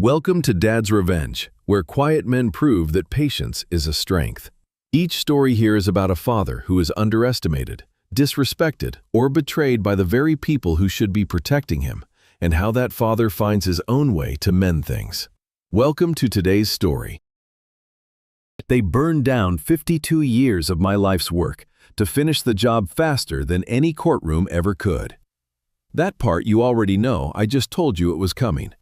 Welcome to Dad's Revenge, where quiet men prove that patience is a strength. Each story here is about a father who is underestimated, disrespected, or betrayed by the very people who should be protecting him, and how that father finds his own way to mend things. Welcome to today's story. They burned down 52 years of my life's work to finish the job faster than any courtroom ever could. That part you already know, I just told you it was coming.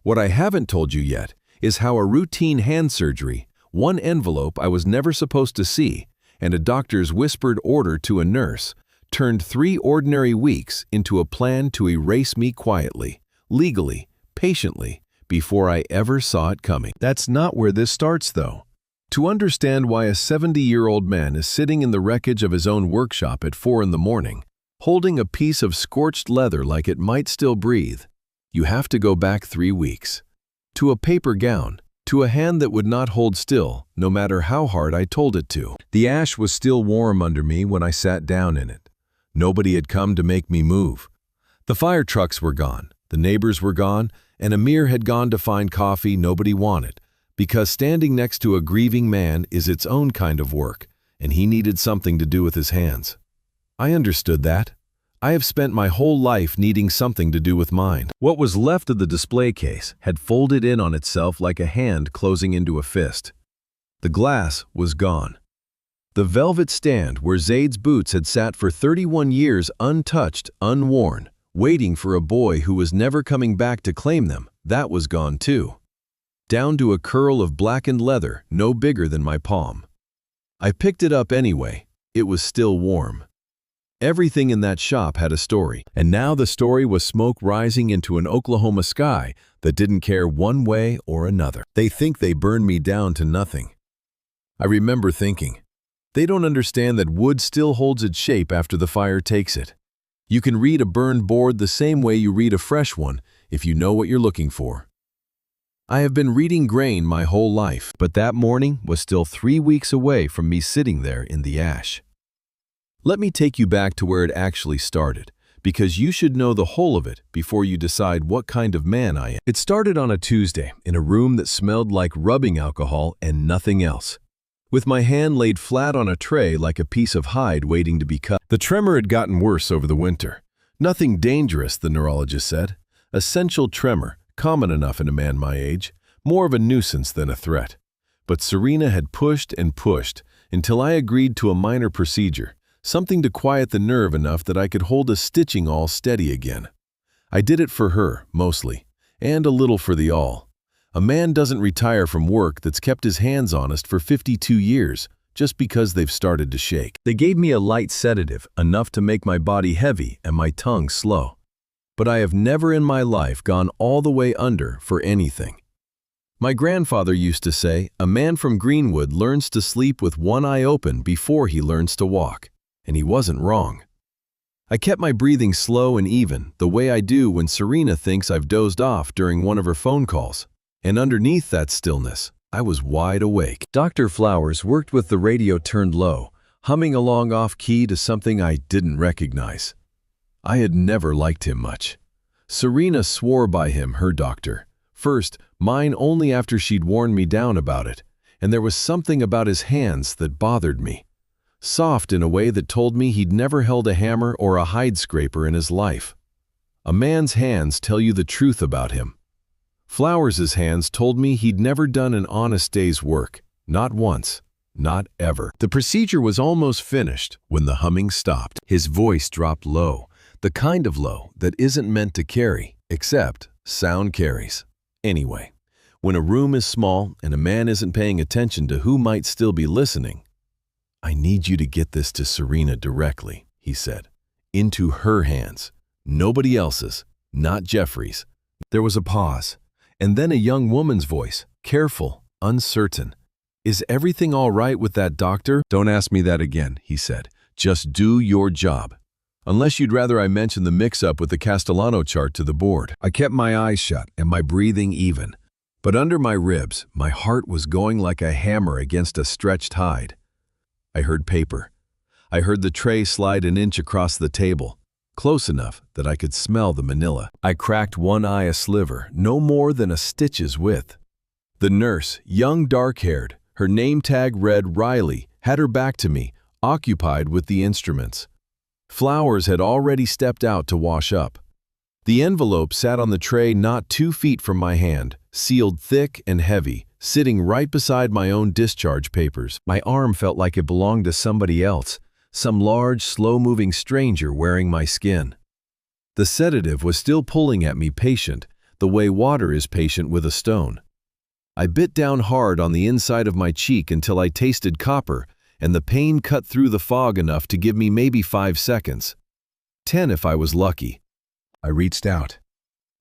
What I haven't told you yet is how a routine hand surgery, one envelope I was never supposed to see, and a doctor's whispered order to a nurse turned 3 ordinary weeks into a plan to erase me quietly, legally, patiently, before I ever saw it coming. That's not where this starts, though. To understand why a 70-year-old man is sitting in the wreckage of his own workshop at 4 in the morning, holding a piece of scorched leather like it might still breathe, you have to go back 3 weeks. To a paper gown, to a hand that would not hold still, no matter how hard I told it to. The ash was still warm under me when I sat down in it. Nobody had come to make me move. The fire trucks were gone, the neighbors were gone, and Amir had gone to find coffee nobody wanted, because standing next to a grieving man is its own kind of work, and he needed something to do with his hands. I understood that. I have spent my whole life needing something to do with mine. What was left of the display case had folded in on itself like a hand closing into a fist. The glass was gone. The velvet stand where Zaid's boots had sat for 31 years untouched, unworn, waiting for a boy who was never coming back to claim them, that was gone too. Down to a curl of blackened leather no bigger than my palm. I picked it up anyway. It was still warm. Everything in that shop had a story, and now the story was smoke rising into an Oklahoma sky that didn't care one way or another. They think they burned me down to nothing. I remember thinking, they don't understand that wood still holds its shape after the fire takes it. You can read a burned board the same way you read a fresh one if you know what you're looking for. I have been reading grain my whole life, but that morning was still 3 weeks away from me sitting there in the ash. Let me take you back to where it actually started, because you should know the whole of it before you decide what kind of man I am. It started on a Tuesday in a room that smelled like rubbing alcohol and nothing else, with my hand laid flat on a tray like a piece of hide waiting to be cut. The tremor had gotten worse over the winter. Nothing dangerous, the neurologist said. Essential tremor, common enough in a man my age, more of a nuisance than a threat. But Serena had pushed and pushed until I agreed to a minor procedure, something to quiet the nerve enough that I could hold a stitching awl steady again. I did it for her, mostly, and a little for the awl. A man doesn't retire from work that's kept his hands honest for 52 years just because they've started to shake. They gave me a light sedative, enough to make my body heavy and my tongue slow. But I have never in my life gone all the way under for anything. My grandfather used to say, a man from Greenwood learns to sleep with one eye open before he learns to walk. And he wasn't wrong. I kept my breathing slow and even, the way I do when Serena thinks I've dozed off during one of her phone calls. And underneath that stillness, I was wide awake. Dr. Flowers worked with the radio turned low, humming along off-key to something I didn't recognize. I had never liked him much. Serena swore by him, her doctor. First, mine only after she'd warned me down about it, and there was something about his hands that bothered me. Soft in a way that told me he'd never held a hammer or a hide scraper in his life. A man's hands tell you the truth about him. Flowers' hands told me he'd never done an honest day's work, not once, not ever. The procedure was almost finished when the humming stopped. His voice dropped low, the kind of low that isn't meant to carry, except sound carries. Anyway, when a room is small and a man isn't paying attention to who might still be listening, I need you to get this to Serena directly, he said. Into her hands. Nobody else's, not Jeffrey's. There was a pause, and then a young woman's voice, careful, uncertain. Is everything all right with that doctor? Don't ask me that again, he said. Just do your job. Unless you'd rather I mention the mix-up with the Castellano chart to the board. I kept my eyes shut and my breathing even. But under my ribs, my heart was going like a hammer against a stretched hide. I heard paper. I heard the tray slide an inch across the table. close enough that I could smell the manila. I cracked one eye a sliver, no more than a stitch's width. The nurse, young dark-haired, her name tag read Riley, had her back to me, occupied with the instruments. Flowers had already stepped out to wash up. The envelope sat on the tray not 2 feet from my hand, sealed thick and heavy, sitting right beside my own discharge papers. My arm felt like it belonged to somebody else, some large, slow-moving stranger wearing my skin. The sedative was still pulling at me patient, the way water is patient with a stone. I bit down hard on the inside of my cheek until I tasted copper, and the pain cut through the fog enough to give me maybe 5 seconds. 10 if I was lucky. I reached out.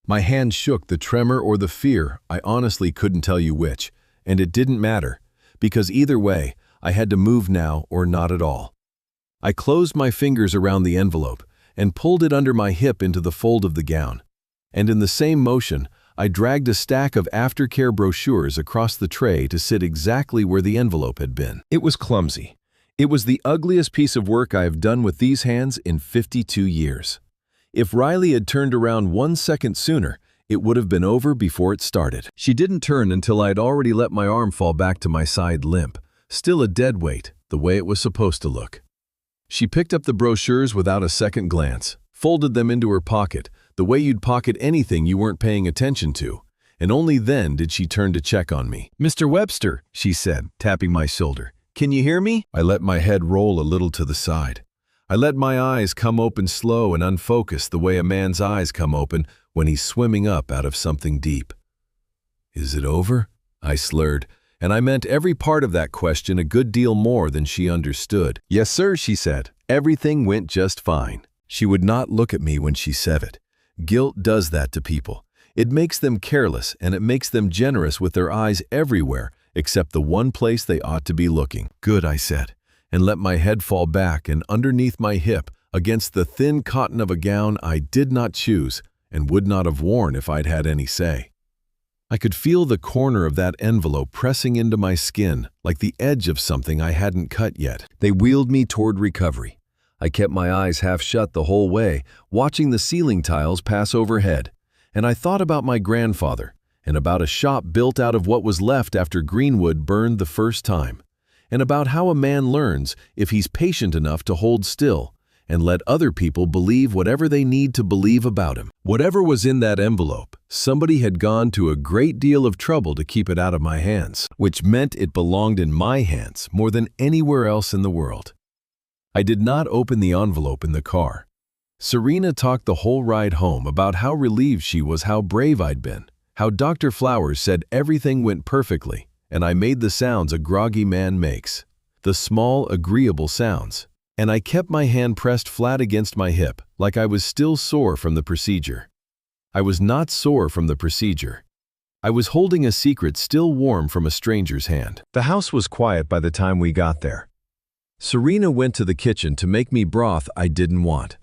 My hand shook, the tremor or the fear, I honestly couldn't tell you which, and it didn't matter, because either way, I had to move now or not at all. I closed my fingers around the envelope and pulled it under my hip into the fold of the gown, and in the same motion, I dragged a stack of aftercare brochures across the tray to sit exactly where the envelope had been. It was clumsy. It was the ugliest piece of work I have done with these hands in 52 years. If Riley had turned around 1 second sooner, it would have been over before it started. She didn't turn until I had already let my arm fall back to my side limp, still a dead weight, the way it was supposed to look. She picked up the brochures without a second glance, folded them into her pocket, the way you'd pocket anything you weren't paying attention to, and only then did she turn to check on me. "Mr. Webster," she said, tapping my shoulder. "Can you hear me?" I let my head roll a little to the side. I let my eyes come open slow and unfocused the way a man's eyes come open when he's swimming up out of something deep. "Is it over?" I slurred, and I meant every part of that question a good deal more than she understood. "Yes, sir," she said. "Everything went just fine." She would not look at me when she said it. Guilt does that to people. It makes them careless, and it makes them generous with their eyes everywhere except the one place they ought to be looking. "Good," I said, and let my head fall back and underneath my hip against the thin cotton of a gown I did not choose and would not have worn if I'd had any say. I could feel the corner of that envelope pressing into my skin like the edge of something I hadn't cut yet. They wheeled me toward recovery. I kept my eyes half shut the whole way, watching the ceiling tiles pass overhead, and I thought about my grandfather and about a shop built out of what was left after Greenwood burned the first time, and about how a man learns if he's patient enough to hold still and let other people believe whatever they need to believe about him. Whatever was in that envelope, somebody had gone to a great deal of trouble to keep it out of my hands, which meant it belonged in my hands more than anywhere else in the world. I did not open the envelope in the car. Serena talked the whole ride home about how relieved she was, how brave I'd been, how Dr. Flowers said everything went perfectly, and I made the sounds a groggy man makes, the small, agreeable sounds, and I kept my hand pressed flat against my hip, like I was still sore from the procedure. I was not sore from the procedure. I was holding a secret still warm from a stranger's hand. The house was quiet by the time we got there. Serena went to the kitchen to make me broth I didn't want.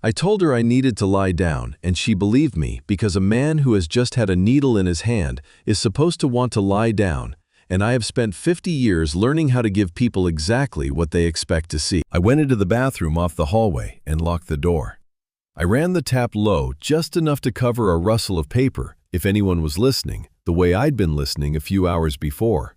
I told her I needed to lie down, and she believed me because a man who has just had a needle in his hand is supposed to want to lie down, and I have spent 50 years learning how to give people exactly what they expect to see. I went into the bathroom off the hallway and locked the door. I ran the tap low, just enough to cover a rustle of paper, if anyone was listening, the way I'd been listening a few hours before.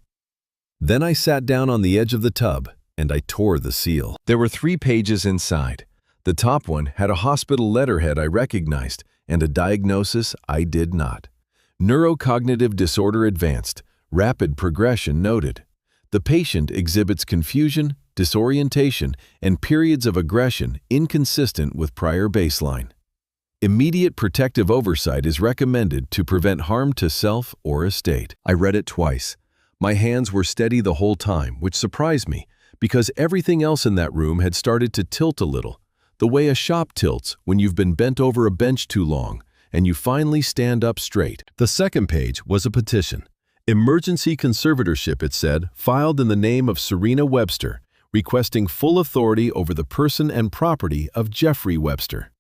Then I sat down on the edge of the tub, and I tore the seal. There were 3 pages inside. The top one had a hospital letterhead I recognized and a diagnosis I did not. Neurocognitive disorder advanced, rapid progression noted. The patient exhibits confusion, disorientation, and periods of aggression inconsistent with prior baseline. Immediate protective oversight is recommended to prevent harm to self or estate. I read it twice. My hands were steady the whole time, which surprised me, because everything else in that room had started to tilt a little, the way a shop tilts when you've been bent over a bench too long and you finally stand up straight. The second page was a petition. Emergency conservatorship, it said, filed in the name of Serena Webster, requesting full authority over the person and property of Jeffrey Webster.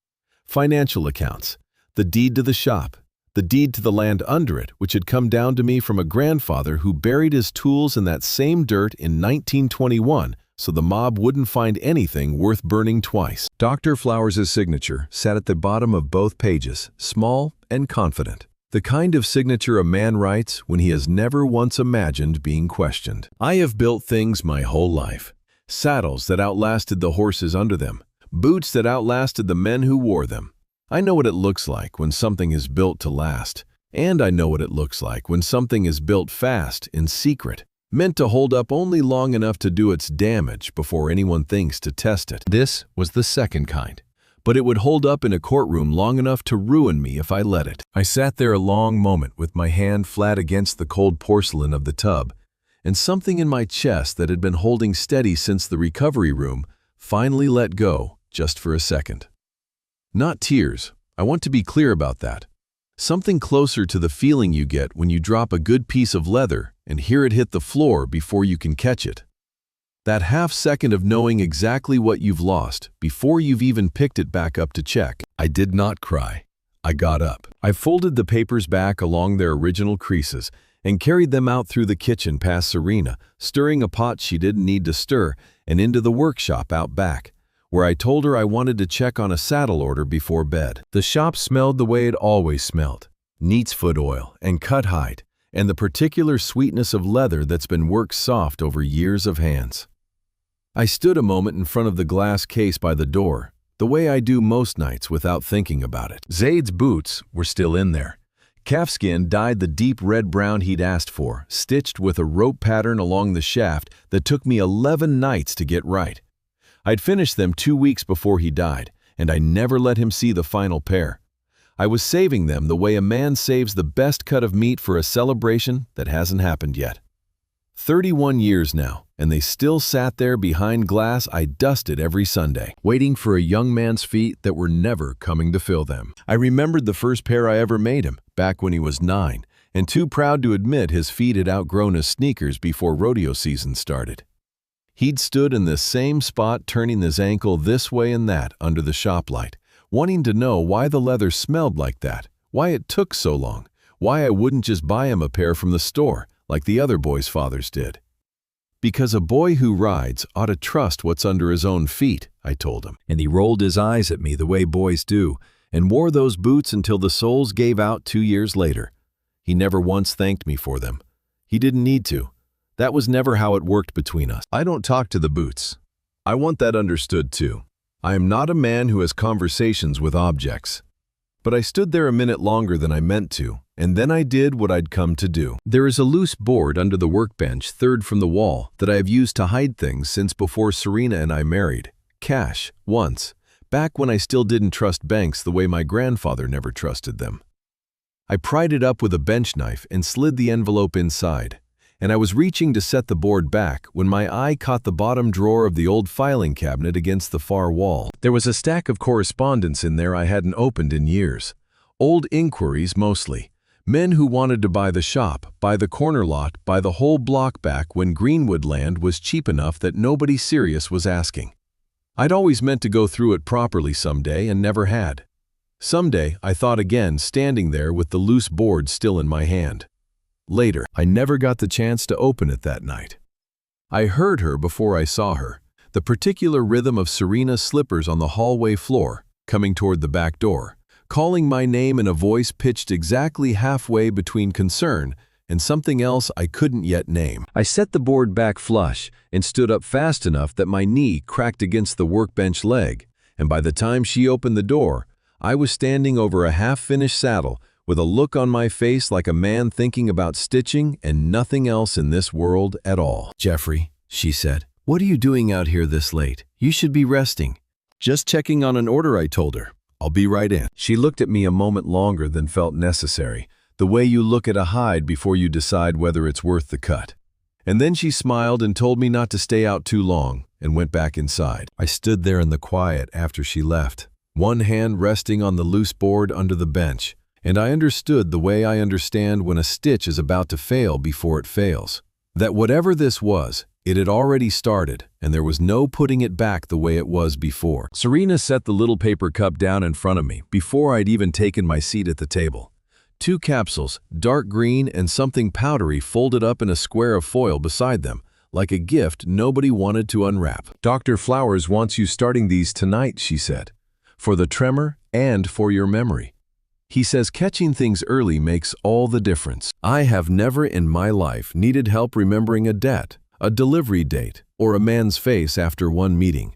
Financial accounts, the deed to the shop, the deed to the land under it, which had come down to me from a grandfather who buried his tools in that same dirt in 1921 so the mob wouldn't find anything worth burning twice. Dr. Flowers' signature sat at the bottom of both pages, small and confident. The kind of signature a man writes when he has never once imagined being questioned. I have built things my whole life. Saddles that outlasted the horses under them. Boots that outlasted the men who wore them. I know what it looks like when something is built to last. And I know what it looks like when something is built fast, in secret, meant to hold up only long enough to do its damage before anyone thinks to test it. This was the second kind, but it would hold up in a courtroom long enough to ruin me if I let it. I sat there a long moment with my hand flat against the cold porcelain of the tub, and something in my chest that had been holding steady since the recovery room finally let go just for a second. Not tears, I want to be clear about that. Something closer to the feeling you get when you drop a good piece of leather and hear it hit the floor before you can catch it. That half second of knowing exactly what you've lost before you've even picked it back up to check. I did not cry. I got up. I folded the papers back along their original creases and carried them out through the kitchen past Serena, stirring a pot she didn't need to stir, and into the workshop out back, where I told her I wanted to check on a saddle order before bed. The shop smelled the way it always smelled, neat's foot oil and cut hide, and the particular sweetness of leather that's been worked soft over years of hands. I stood a moment in front of the glass case by the door, the way I do most nights without thinking about it. Zaid's boots were still in there. Calfskin dyed the deep red-brown he'd asked for, stitched with a rope pattern along the shaft that took me 11 nights to get right. I'd finished them 2 weeks before he died, and I never let him see the final pair. I was saving them the way a man saves the best cut of meat for a celebration that hasn't happened yet. 31 years now, and they still sat there behind glass I dusted every Sunday, waiting for a young man's feet that were never coming to fill them. I remembered the first pair I ever made him, back when he was 9, and too proud to admit his feet had outgrown his sneakers before rodeo season started. He'd stood in the same spot turning his ankle this way and that under the shop light, wanting to know why the leather smelled like that, why it took so long, why I wouldn't just buy him a pair from the store like the other boys' fathers did. Because a boy who rides ought to trust what's under his own feet, I told him. And he rolled his eyes at me the way boys do, and wore those boots until the soles gave out 2 years later. He never once thanked me for them. He didn't need to. That was never how it worked between us. I don't talk to the boots. I want that understood too. I am not a man who has conversations with objects. But I stood there a minute longer than I meant to, and then I did what I'd come to do. There is a loose board under the workbench, third from the wall, that I have used to hide things since before Serena and I married. Cash, once, back when I still didn't trust banks the way my grandfather never trusted them. I pried it up with a bench knife and slid the envelope inside, and I was reaching to set the board back when my eye caught the bottom drawer of the old filing cabinet against the far wall. There was a stack of correspondence in there I hadn't opened in years. Old inquiries mostly. Men who wanted to buy the shop, buy the corner lot, buy the whole block back when Greenwood land was cheap enough that nobody serious was asking. I'd always meant to go through it properly someday and never had. Someday, I thought again, standing there with the loose board still in my hand. Later, I never got the chance to open it that night. I heard her before I saw her, the particular rhythm of Serena's slippers on the hallway floor, coming toward the back door, calling my name in a voice pitched exactly halfway between concern and something else I couldn't yet name. I set the board back flush and stood up fast enough that my knee cracked against the workbench leg, and by the time she opened the door, I was standing over a half-finished saddle with a look on my face like a man thinking about stitching and nothing else in this world at all. "Jeffrey," she said, "what are you doing out here this late? You should be resting." "Just checking on an order," I told her. "I'll be right in." She looked at me a moment longer than felt necessary, the way you look at a hide before you decide whether it's worth the cut. And then she smiled and told me not to stay out too long and went back inside. I stood there in the quiet after she left, one hand resting on the loose board under the bench, and I understood the way I understand when a stitch is about to fail before it fails. That whatever this was, it had already started, and there was no putting it back the way it was before. Serena set the little paper cup down in front of me before I'd even taken my seat at the table. 2 capsules, dark green and something powdery folded up in a square of foil beside them, like a gift nobody wanted to unwrap. "Dr. Flowers wants you starting these tonight," she said, "for the tremor and for your memory. He says catching things early makes all the difference." I have never in my life needed help remembering a debt, a delivery date, or a man's face after one meeting.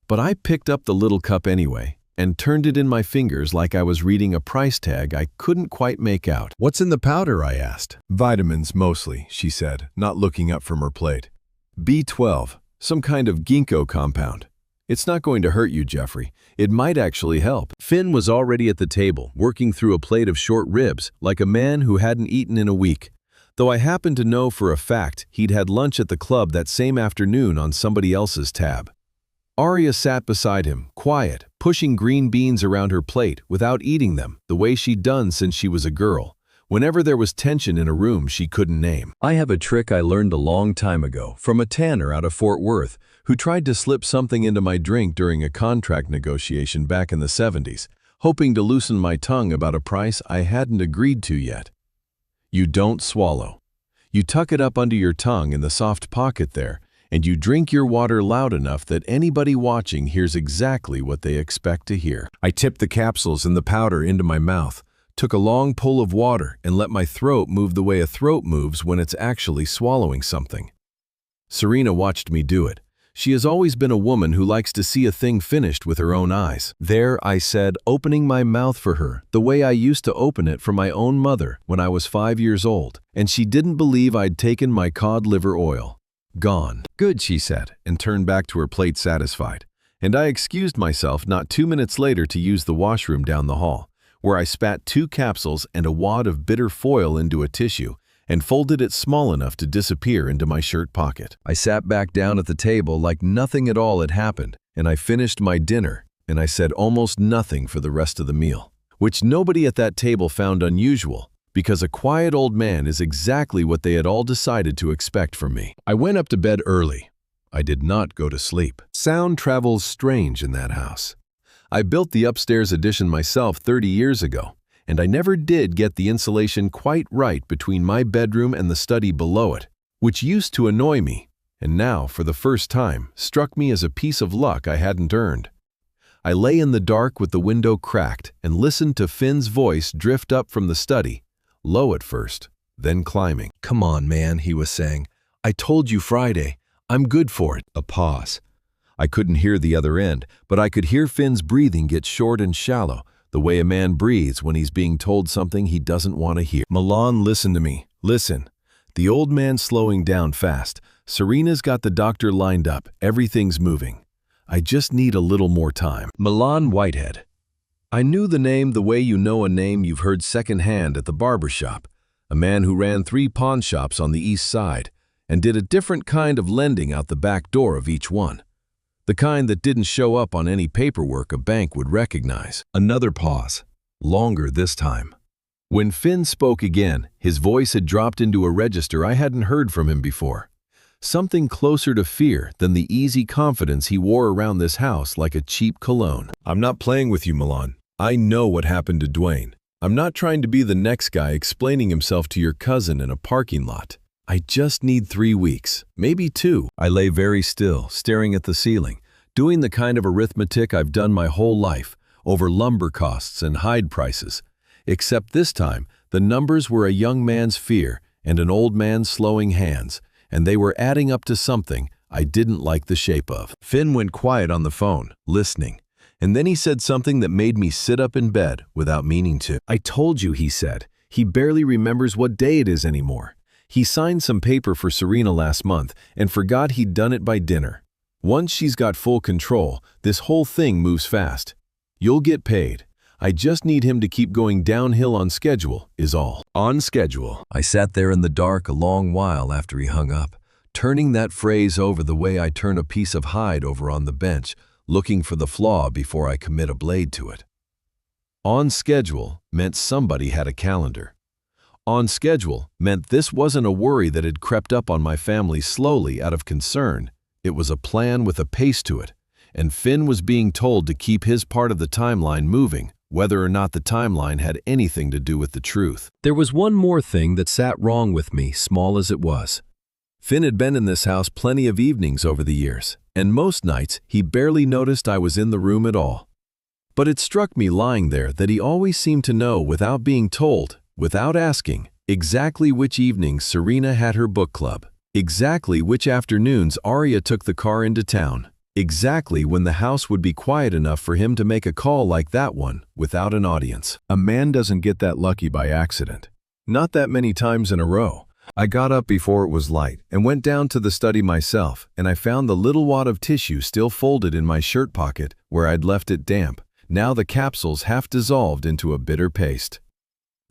But I picked up the little cup anyway and turned it in my fingers like I was reading a price tag I couldn't quite make out. "What's in the powder?" I asked. "Vitamins, mostly," she said, not looking up from her plate. "B12, some kind of ginkgo compound. It's not going to hurt you, Jeffrey. It might actually help." Finn was already at the table, working through a plate of short ribs, like a man who hadn't eaten in a week. Though I happened to know for a fact he'd had lunch at the club that same afternoon on somebody else's tab. Arya sat beside him, quiet, pushing green beans around her plate without eating them, the way she'd done since she was a girl, whenever there was tension in a room she couldn't name. I have a trick I learned a long time ago from a tanner out of Fort Worth who tried to slip something into my drink during a contract negotiation back in the 70s, hoping to loosen my tongue about a price I hadn't agreed to yet. You don't swallow. You tuck it up under your tongue in the soft pocket there, and you drink your water loud enough that anybody watching hears exactly what they expect to hear. I tipped the capsules and the powder into my mouth, took a long pull of water, and let my throat move the way a throat moves when it's actually swallowing something. Serena watched me do it. She has always been a woman who likes to see a thing finished with her own eyes. "There," I said, opening my mouth for her, the way I used to open it for my own mother when I was 5 years old, and she didn't believe I'd taken my cod liver oil. "Gone." "Good," she said, and turned back to her plate satisfied. And I excused myself not 2 minutes later to use the washroom down the hall, where I spat 2 capsules and a wad of bitter foil into a tissue and folded it small enough to disappear into my shirt pocket. I sat back down at the table like nothing at all had happened, and I finished my dinner, and I said almost nothing for the rest of the meal, which nobody at that table found unusual, because a quiet old man is exactly what they had all decided to expect from me. I went up to bed early. I did not go to sleep. Sound travels strange in that house. I built the upstairs addition myself 30 years ago, and I never did get the insulation quite right between my bedroom and the study below it, which used to annoy me, and now, for the first time, struck me as a piece of luck I hadn't earned. I lay in the dark with the window cracked and listened to Finn's voice drift up from the study, low at first, then climbing. "Come on, man," he was saying. "I told you Friday. I'm good for it." A pause. I couldn't hear the other end, but I could hear Finn's breathing get short and shallow, the way a man breathes when he's being told something he doesn't want to hear. "Milan, listen to me. Listen." The old man slowing down fast. "Serena's got the doctor lined up. Everything's moving. I just need a little more time." Milan Whitehead. I knew the name the way you know a name you've heard secondhand at the barber shop, a man who ran 3 pawn shops on the east side and did a different kind of lending out the back door of each one, the kind that didn't show up on any paperwork a bank would recognize. Another pause, longer this time. When Finn spoke again, his voice had dropped into a register I hadn't heard from him before, something closer to fear than the easy confidence he wore around this house like a cheap cologne. "I'm not playing with you, Milan. I know what happened to Dwayne. I'm not trying to be the next guy explaining himself to your cousin in a parking lot. I just need 3 weeks, maybe 2. I lay very still, staring at the ceiling, doing the kind of arithmetic I've done my whole life, over lumber costs and hide prices. Except this time, the numbers were a young man's fear and an old man's slowing hands, and they were adding up to something I didn't like the shape of. Finn went quiet on the phone, listening. And then he said something that made me sit up in bed without meaning to. "I told you," he said. "He barely remembers what day it is anymore. He signed some paper for Serena last month and forgot he'd done it by dinner. Once she's got full control, this whole thing moves fast. You'll get paid. I just need him to keep going downhill on schedule, is all." On schedule. I sat there in the dark a long while after he hung up, turning that phrase over the way I turn a piece of hide over on the bench, looking for the flaw before I commit a blade to it. On schedule meant somebody had a calendar. On schedule meant this wasn't a worry that had crept up on my family slowly out of concern. It was a plan with a pace to it, and Finn was being told to keep his part of the timeline moving, whether or not the timeline had anything to do with the truth. There was one more thing that sat wrong with me, small as it was. Finn had been in this house plenty of evenings over the years, and most nights he barely noticed I was in the room at all. But it struck me lying there that he always seemed to know without being told, without asking, exactly which evenings Serena had her book club, exactly which afternoons Arya took the car into town, exactly when the house would be quiet enough for him to make a call like that one without an audience. A man doesn't get that lucky by accident. Not that many times in a row. I got up before it was light and went down to the study myself, and I found the little wad of tissue still folded in my shirt pocket where I'd left it damp, now the capsules half dissolved into a bitter paste.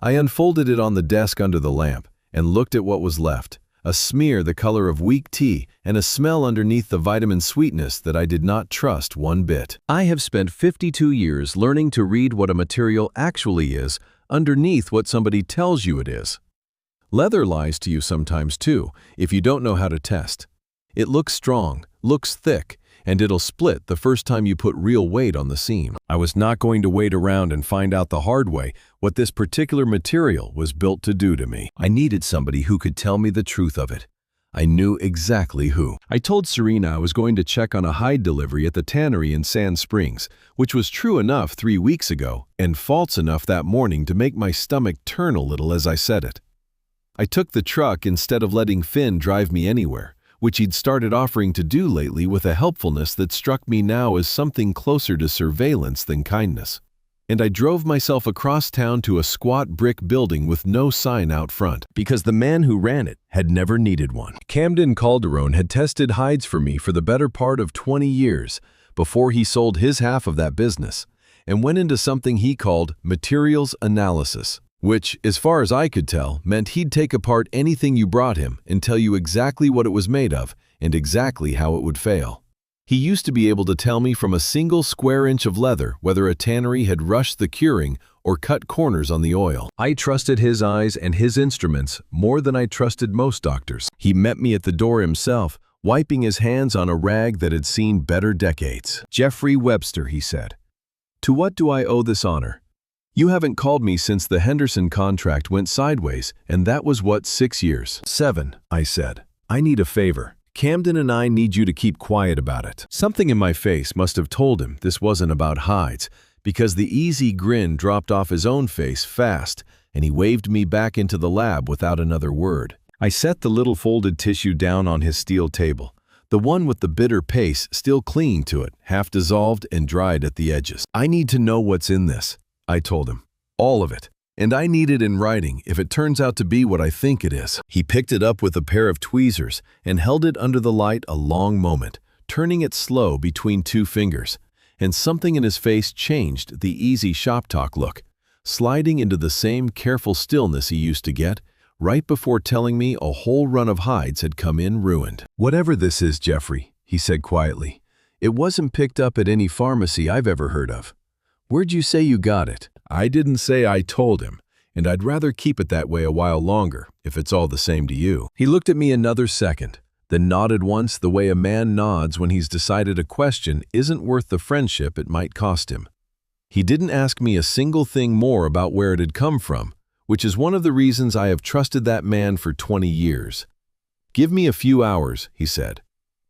I unfolded it on the desk under the lamp and looked at what was left, a smear the color of weak tea and a smell underneath the vitamin sweetness that I did not trust one bit. I have spent 52 years learning to read what a material actually is underneath what somebody tells you it is. Leather lies to you sometimes too, if you don't know how to test. It looks strong, looks thick, and it'll split the first time you put real weight on the seam. I was not going to wait around and find out the hard way what this particular material was built to do to me. I needed somebody who could tell me the truth of it. I knew exactly who. I told Serena I was going to check on a hide delivery at the tannery in Sand Springs, which was true enough 3 weeks ago and false enough that morning to make my stomach turn a little as I said it. I took the truck instead of letting Finn drive me anywhere, which he'd started offering to do lately with a helpfulness that struck me now as something closer to surveillance than kindness. And I drove myself across town to a squat brick building with no sign out front, because the man who ran it had never needed one. Camden Calderon had tested hides for me for the better part of 20 years before he sold his half of that business and went into something he called materials analysis, which, as far as I could tell, meant he'd take apart anything you brought him and tell you exactly what it was made of and exactly how it would fail. He used to be able to tell me from a single square inch of leather whether a tannery had rushed the curing or cut corners on the oil. I trusted his eyes and his instruments more than I trusted most doctors. He met me at the door himself, wiping his hands on a rag that had seen better decades. "Jeffrey Webster," he said. "To what do I owe this honor? You haven't called me since the Henderson contract went sideways, and that was what, 6 years?" "7, I said. "I need a favor. Camden and I need you to keep quiet about it." Something in my face must have told him this wasn't about hides, because the easy grin dropped off his own face fast, and he waved me back into the lab without another word. I set the little folded tissue down on his steel table, the one with the bitter paste still clinging to it, half dissolved and dried at the edges. "I need to know what's in this," I told him. "All of it. And I need it in writing if it turns out to be what I think it is." He picked it up with a pair of tweezers and held it under the light a long moment, turning it slow between 2 fingers. And something in his face changed the easy shop talk look, sliding into the same careful stillness he used to get right before telling me a whole run of hides had come in ruined. "Whatever this is, Jeffrey," he said quietly, "it wasn't picked up at any pharmacy I've ever heard of. Where'd you say you got it?" I didn't say, I told him, and I'd rather keep it that way a while longer, if it's all the same to you. He looked at me another second, then nodded once the way a man nods when he's decided a question isn't worth the friendship it might cost him. He didn't ask me a single thing more about where it had come from, which is one of the reasons I have trusted that man for 20 years. "Give me a few hours," he said.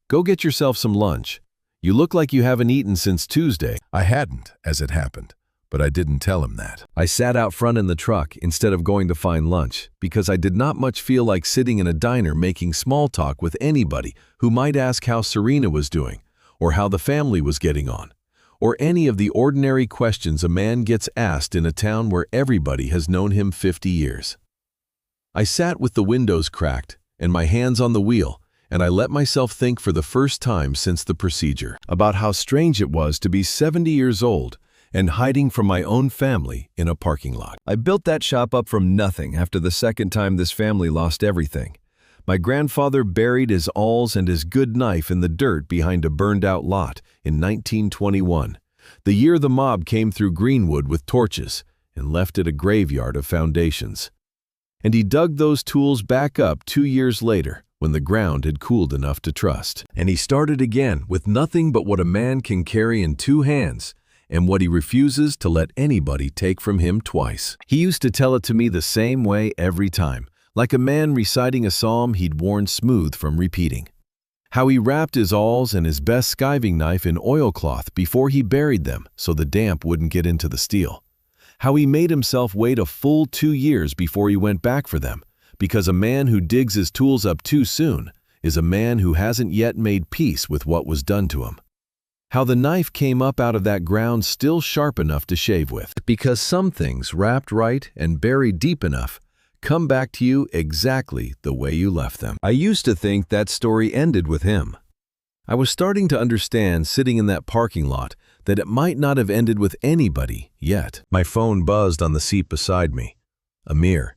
"Go get yourself some lunch. You look like you haven't eaten since Tuesday." I hadn't, as it happened, but I didn't tell him that. I sat out front in the truck instead of going to find lunch because I did not much feel like sitting in a diner making small talk with anybody who might ask how Serena was doing, or how the family was getting on, or any of the ordinary questions a man gets asked in a town where everybody has known him 50 years. I sat with the windows cracked and my hands on the wheel, and I let myself think for the first time since the procedure about how strange it was to be 70 years old and hiding from my own family in a parking lot. I built that shop up from nothing after the second time this family lost everything. My grandfather buried his awls and his good knife in the dirt behind a burned-out lot in 1921, the year the mob came through Greenwood with torches and left it a graveyard of foundations. And he dug those tools back up 2 years later when the ground had cooled enough to trust. And he started again with nothing but what a man can carry in 2 hands and what he refuses to let anybody take from him twice. He used to tell it to me the same way every time, like a man reciting a psalm he'd worn smooth from repeating. How he wrapped his awls and his best skiving knife in oilcloth before he buried them so the damp wouldn't get into the steel. How he made himself wait a full 2 years before he went back for them, because a man who digs his tools up too soon is a man who hasn't yet made peace with what was done to him. How the knife came up out of that ground still sharp enough to shave with, because some things wrapped right and buried deep enough come back to you exactly the way you left them. I used to think that story ended with him. I was starting to understand, sitting in that parking lot, that it might not have ended with anybody yet. My phone buzzed on the seat beside me. Amir.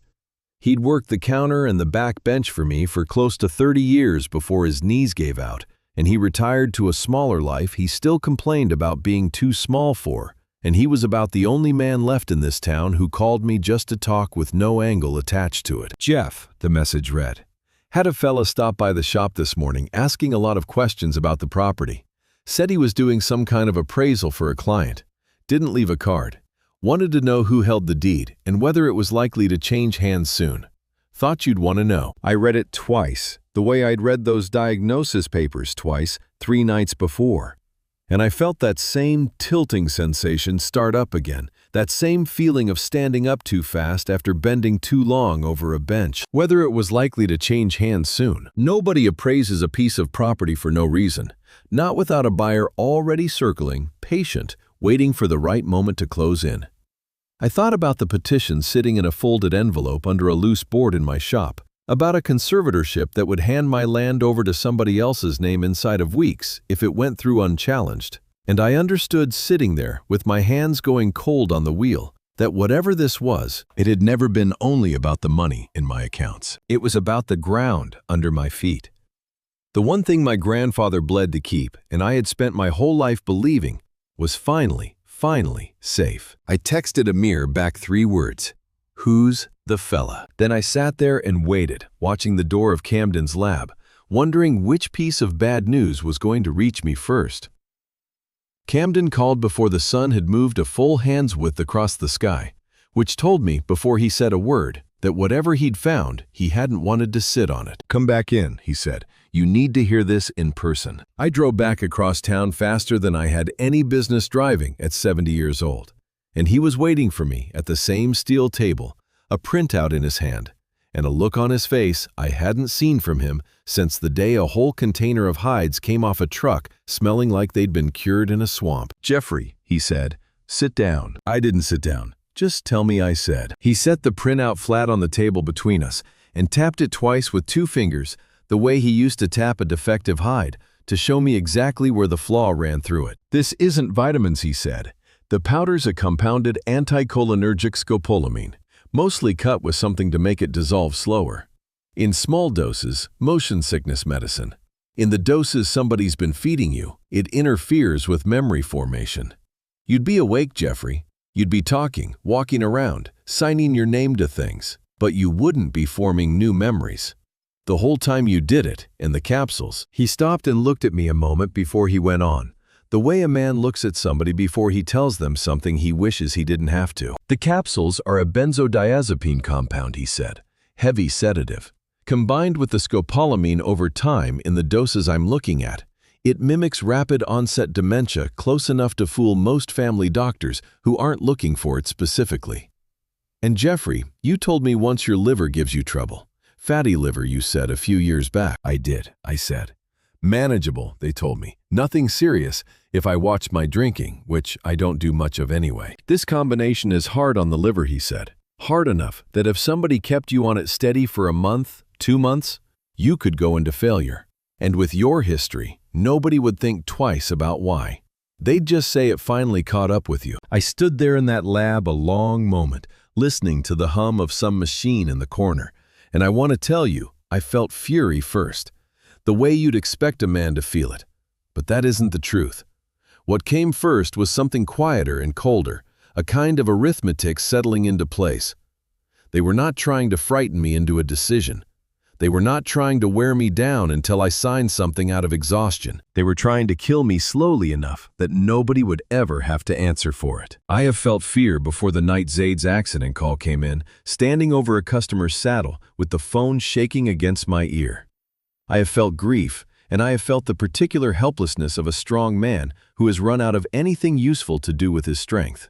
He'd worked the counter and the back bench for me for close to 30 years before his knees gave out, and he retired to a smaller life he still complained about being too small for, and he was about the only man left in this town who called me just to talk with no angle attached to it. Jeff, the message read, had a fella stop by the shop this morning asking a lot of questions about the property. Said he was doing some kind of appraisal for a client. Didn't leave a card. Wanted to know who held the deed and whether it was likely to change hands soon. Thought you'd want to know. I read it twice, the way I'd read those diagnosis papers twice, 3 nights before. And I felt that same tilting sensation start up again, that same feeling of standing up too fast after bending too long over a bench. Whether it was likely to change hands soon. Nobody appraises a piece of property for no reason, not without a buyer already circling, patient, waiting for the right moment to close in. I thought about the petition sitting in a folded envelope under a loose board in my shop, about a conservatorship that would hand my land over to somebody else's name inside of weeks if it went through unchallenged. And I understood, sitting there with my hands going cold on the wheel, that whatever this was, it had never been only about the money in my accounts. It was about the ground under my feet. The one thing my grandfather bled to keep, and I had spent my whole life believing, was finally safe. I texted Amir back 3 words. Who's the fella? Then I sat there and waited, watching the door of Camden's lab, wondering which piece of bad news was going to reach me first. Camden called before the sun had moved a full hand's width across the sky, which told me, before he said a word, that whatever he'd found, he hadn't wanted to sit on it. Come back in, he said. You need to hear this in person. I drove back across town faster than I had any business driving at 70 years old. And he was waiting for me at the same steel table, a printout in his hand, and a look on his face I hadn't seen from him since the day a whole container of hides came off a truck smelling like they'd been cured in a swamp. Jeffrey, he said, sit down. I didn't sit down. Just tell me, I said. He set the printout flat on the table between us and tapped it twice with 2 fingers, the way he used to tap a defective hide, to show me exactly where the flaw ran through it. This isn't vitamins, he said. The powder's a compounded anticholinergic scopolamine, mostly cut with something to make it dissolve slower. In small doses, motion sickness medicine. In the doses somebody's been feeding you, it interferes with memory formation. You'd be awake, Jeffrey. You'd be talking, walking around, signing your name to things, but you wouldn't be forming new memories. The whole time you did it, and the capsules. He stopped and looked at me a moment before he went on, the way a man looks at somebody before he tells them something he wishes he didn't have to. The capsules are a benzodiazepine compound, he said, heavy sedative. Combined with the scopolamine over time in the doses I'm looking at, it mimics rapid onset dementia close enough to fool most family doctors who aren't looking for it specifically. And Jeffrey, you told me once your liver gives you trouble. Fatty liver, you said a few years back. I did, I said. Manageable, they told me. Nothing serious if I watched my drinking, which I don't do much of anyway. This combination is hard on the liver, he said. Hard enough that if somebody kept you on it steady for a month, 2 months, you could go into failure. And with your history, nobody would think twice about why. They'd just say it finally caught up with you. I stood there in that lab a long moment, listening to the hum of some machine in the corner. And I want to tell you, I felt fury first, the way you'd expect a man to feel it. But that isn't the truth. What came first was something quieter and colder, a kind of arithmetic settling into place. They were not trying to frighten me into a decision. They were not trying to wear me down until I signed something out of exhaustion. They were trying to kill me slowly enough that nobody would ever have to answer for it. I have felt fear before the night Zaid's accident call came in, standing over a customer's saddle with the phone shaking against my ear. I have felt grief, and I have felt the particular helplessness of a strong man who has run out of anything useful to do with his strength.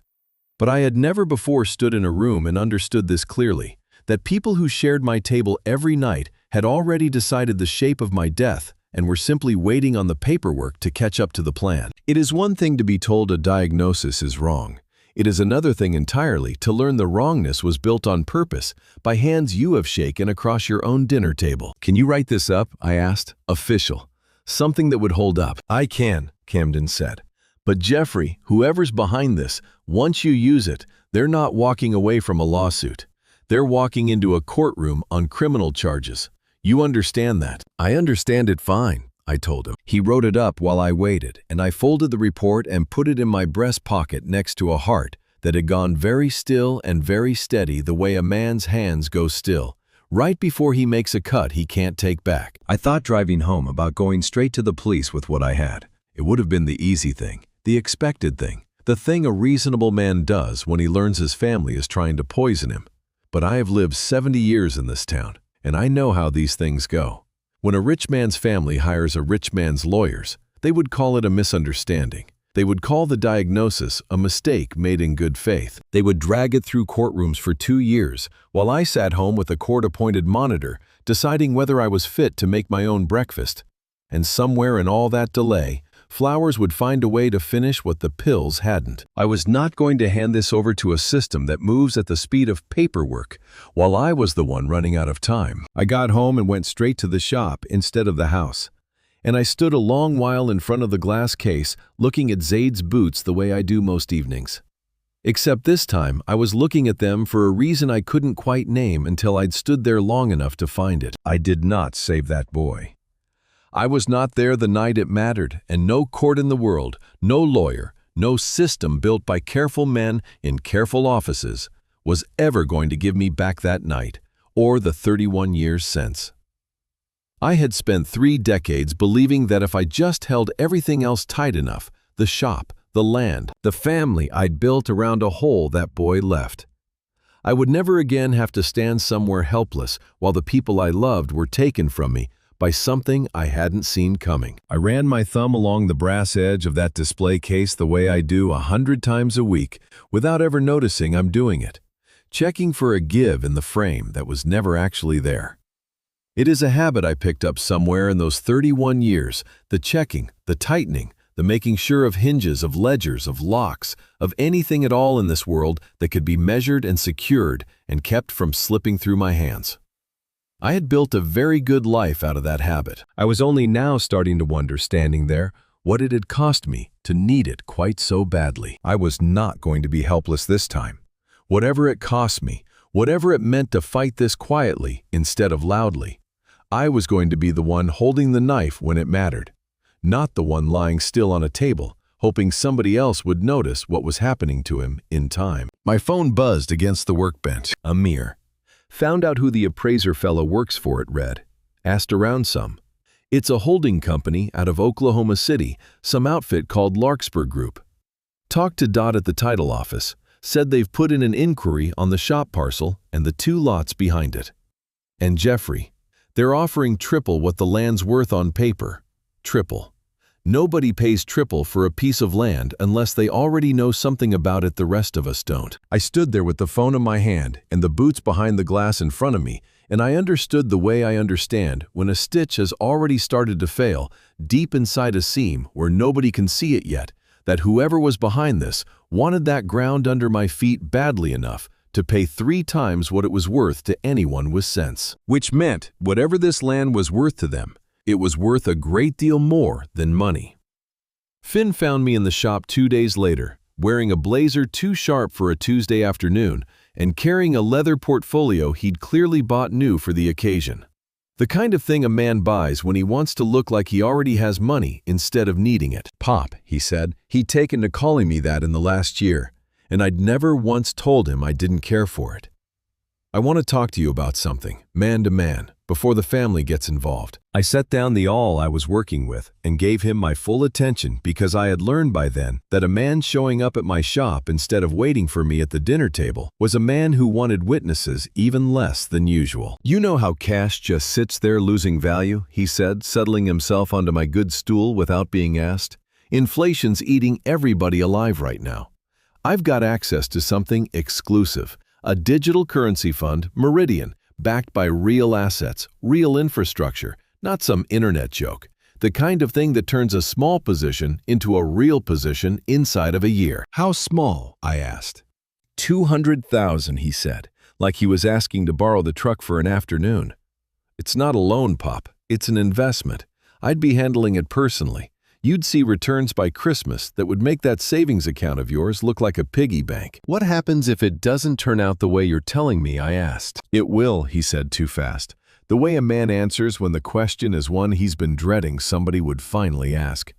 But I had never before stood in a room and understood this clearly, that people who shared my table every night had already decided the shape of my death and were simply waiting on the paperwork to catch up to the plan. It is one thing to be told a diagnosis is wrong. It is another thing entirely to learn the wrongness was built on purpose by hands you have shaken across your own dinner table. "Can you write this up?" I asked. "Official. Something that would hold up." "I can," Camden said. "But Jeffrey, whoever's behind this, once you use it, they're not walking away from a lawsuit. They're walking into a courtroom on criminal charges. You understand that?" "I understand it fine," I told him. He wrote it up while I waited, and I folded the report and put it in my breast pocket next to a heart that had gone very still and very steady the way a man's hands go still, right before he makes a cut he can't take back. I thought driving home about going straight to the police with what I had. It would have been the easy thing, the expected thing, the thing a reasonable man does when he learns his family is trying to poison him. But I have lived 70 years in this town, and I know how these things go. When a rich man's family hires a rich man's lawyers, they would call it a misunderstanding. They would call the diagnosis a mistake made in good faith. They would drag it through courtrooms for 2 years, while I sat home with a court-appointed monitor, deciding whether I was fit to make my own breakfast. And somewhere in all that delay, Flowers would find a way to finish what the pills hadn't. I was not going to hand this over to a system that moves at the speed of paperwork, while I was the one running out of time. I got home and went straight to the shop instead of the house. And I stood a long while in front of the glass case, looking at Zaid's boots the way I do most evenings. Except this time, I was looking at them for a reason I couldn't quite name until I'd stood there long enough to find it. I did not save that boy. I was not there the night it mattered, and no court in the world, no lawyer, no system built by careful men in careful offices was ever going to give me back that night, or the 31 years since. I had spent 3 decades believing that if I just held everything else tight enough, the shop, the land, the family I'd built around a hole that boy left, I would never again have to stand somewhere helpless while the people I loved were taken from me by something I hadn't seen coming. I ran my thumb along the brass edge of that display case the way I do 100 times a week without ever noticing I'm doing it, checking for a give in the frame that was never actually there. It is a habit I picked up somewhere in those 31 years, the checking, the tightening, the making sure of hinges, of ledgers, of locks, of anything at all in this world that could be measured and secured and kept from slipping through my hands. I had built a very good life out of that habit. I was only now starting to wonder, standing there, what it had cost me to need it quite so badly. I was not going to be helpless this time. Whatever it cost me, whatever it meant to fight this quietly instead of loudly, I was going to be the one holding the knife when it mattered, not the one lying still on a table, hoping somebody else would notice what was happening to him in time. My phone buzzed against the workbench. Amir. Found out who the appraiser fellow works for, it read. Asked around some. It's a holding company out of Oklahoma City, some outfit called Larkspur Group. Talked to Dot at the title office. Said they've put in an inquiry on the shop parcel and the 2 lots behind it. And Jeffrey. They're offering triple what the land's worth on paper. Triple. Nobody pays triple for a piece of land unless they already know something about it the rest of us don't. I stood there with the phone in my hand and the boots behind the glass in front of me, and I understood the way I understand when a stitch has already started to fail deep inside a seam where nobody can see it yet, that whoever was behind this wanted that ground under my feet badly enough to pay 3 times what it was worth to anyone with sense. Which meant whatever this land was worth to them, it was worth a great deal more than money. Finn found me in the shop 2 days later, wearing a blazer too sharp for a Tuesday afternoon and carrying a leather portfolio he'd clearly bought new for the occasion. The kind of thing a man buys when he wants to look like he already has money instead of needing it. Pop, he said, he'd taken to calling me that in the last year, and I'd never once told him I didn't care for it. I want to talk to you about something, man to man, before the family gets involved. I set down the awl I was working with and gave him my full attention because I had learned by then that a man showing up at my shop instead of waiting for me at the dinner table was a man who wanted witnesses even less than usual. "You know how cash just sits there losing value," he said, settling himself onto my good stool without being asked. "Inflation's eating everybody alive right now. I've got access to something exclusive, a digital currency fund, Meridian, backed by real assets, real infrastructure, not some internet joke. The kind of thing that turns a small position into a real position inside of a year." "How small?" I asked. 200,000, he said, like he was asking to borrow the truck for an afternoon. "It's not a loan, Pop. It's an investment. I'd be handling it personally. You'd see returns by Christmas that would make that savings account of yours look like a piggy bank." "What happens if it doesn't turn out the way you're telling me?" I asked. "It will," he said too fast. The way a man answers when the question is one he's been dreading somebody would finally ask.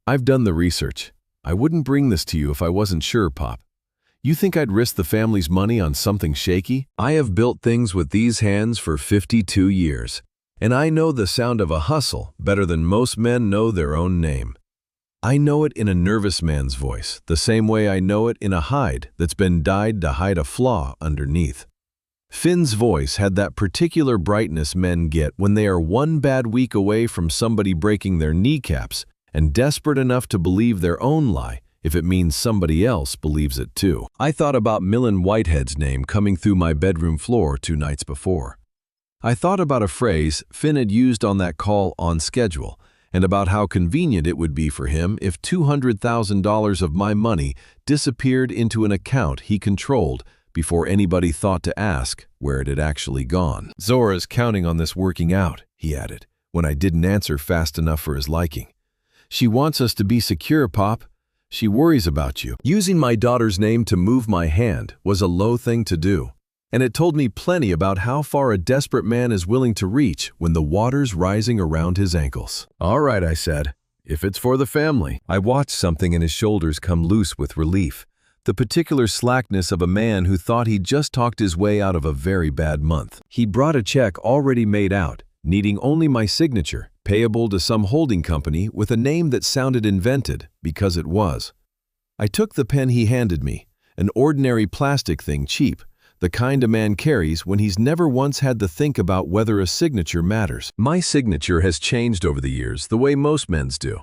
"I've done the research. I wouldn't bring this to you if I wasn't sure, Pop. You think I'd risk the family's money on something shaky? I have built things with these hands for 52 years. And I know the sound of a hustle better than most men know their own name. I know it in a nervous man's voice, the same way I know it in a hide that's been dyed to hide a flaw underneath." Finn's voice had that particular brightness men get when they are one bad week away from somebody breaking their kneecaps and desperate enough to believe their own lie if it means somebody else believes it too. I thought about Millen Whitehead's name coming through my bedroom floor 2 nights before. I thought about a phrase Finn had used on that call on schedule, and about how convenient it would be for him if $200,000 of my money disappeared into an account he controlled before anybody thought to ask where it had actually gone. "Zora's counting on this working out," he added, when I didn't answer fast enough for his liking. "She wants us to be secure, Pop. She worries about you." Using my daughter's name to move my hand was a low thing to do. And it told me plenty about how far a desperate man is willing to reach when the water's rising around his ankles. "All right," I said, "if it's for the family." I watched something in his shoulders come loose with relief, the particular slackness of a man who thought he'd just talked his way out of a very bad month. He brought a check already made out, needing only my signature, payable to some holding company with a name that sounded invented, because it was. I took the pen he handed me, an ordinary plastic thing, cheap, the kind a man carries when he's never once had to think about whether a signature matters. My signature has changed over the years the way most men's do.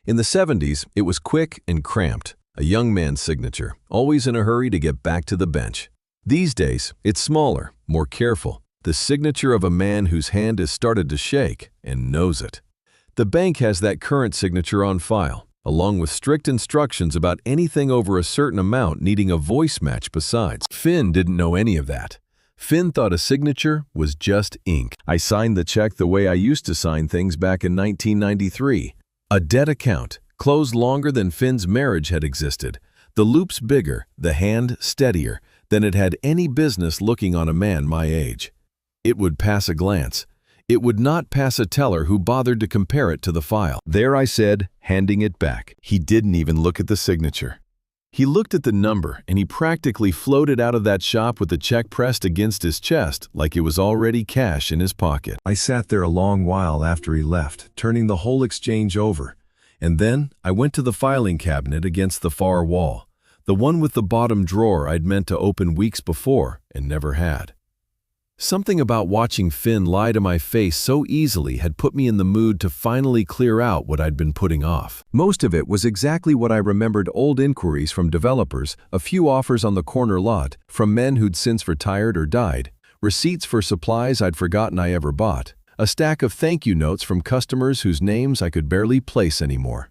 In the 70s, it was quick and cramped, a young man's signature, always in a hurry to get back to the bench. These days, it's smaller, more careful, the signature of a man whose hand has started to shake and knows it. The bank has that current signature on file, along with strict instructions about anything over a certain amount needing a voice match besides. Finn didn't know any of that. Finn thought a signature was just ink. I signed the check the way I used to sign things back in 1993. A debt account, closed longer than Finn's marriage had existed. The loops bigger, the hand steadier than it had any business looking on a man my age. It would pass a glance. It would not pass a teller who bothered to compare it to the file. "There," I said, handing it back. He didn't even look at the signature. He looked at the number, and he practically floated out of that shop with the check pressed against his chest like it was already cash in his pocket. I sat there a long while after he left, turning the whole exchange over. And then I went to the filing cabinet against the far wall, the one with the bottom drawer I'd meant to open weeks before and never had. Something about watching Finn lie to my face so easily had put me in the mood to finally clear out what I'd been putting off. Most of it was exactly what I remembered: old inquiries from developers, a few offers on the corner lot from men who'd since retired or died, receipts for supplies I'd forgotten I ever bought, a stack of thank you notes from customers whose names I could barely place anymore.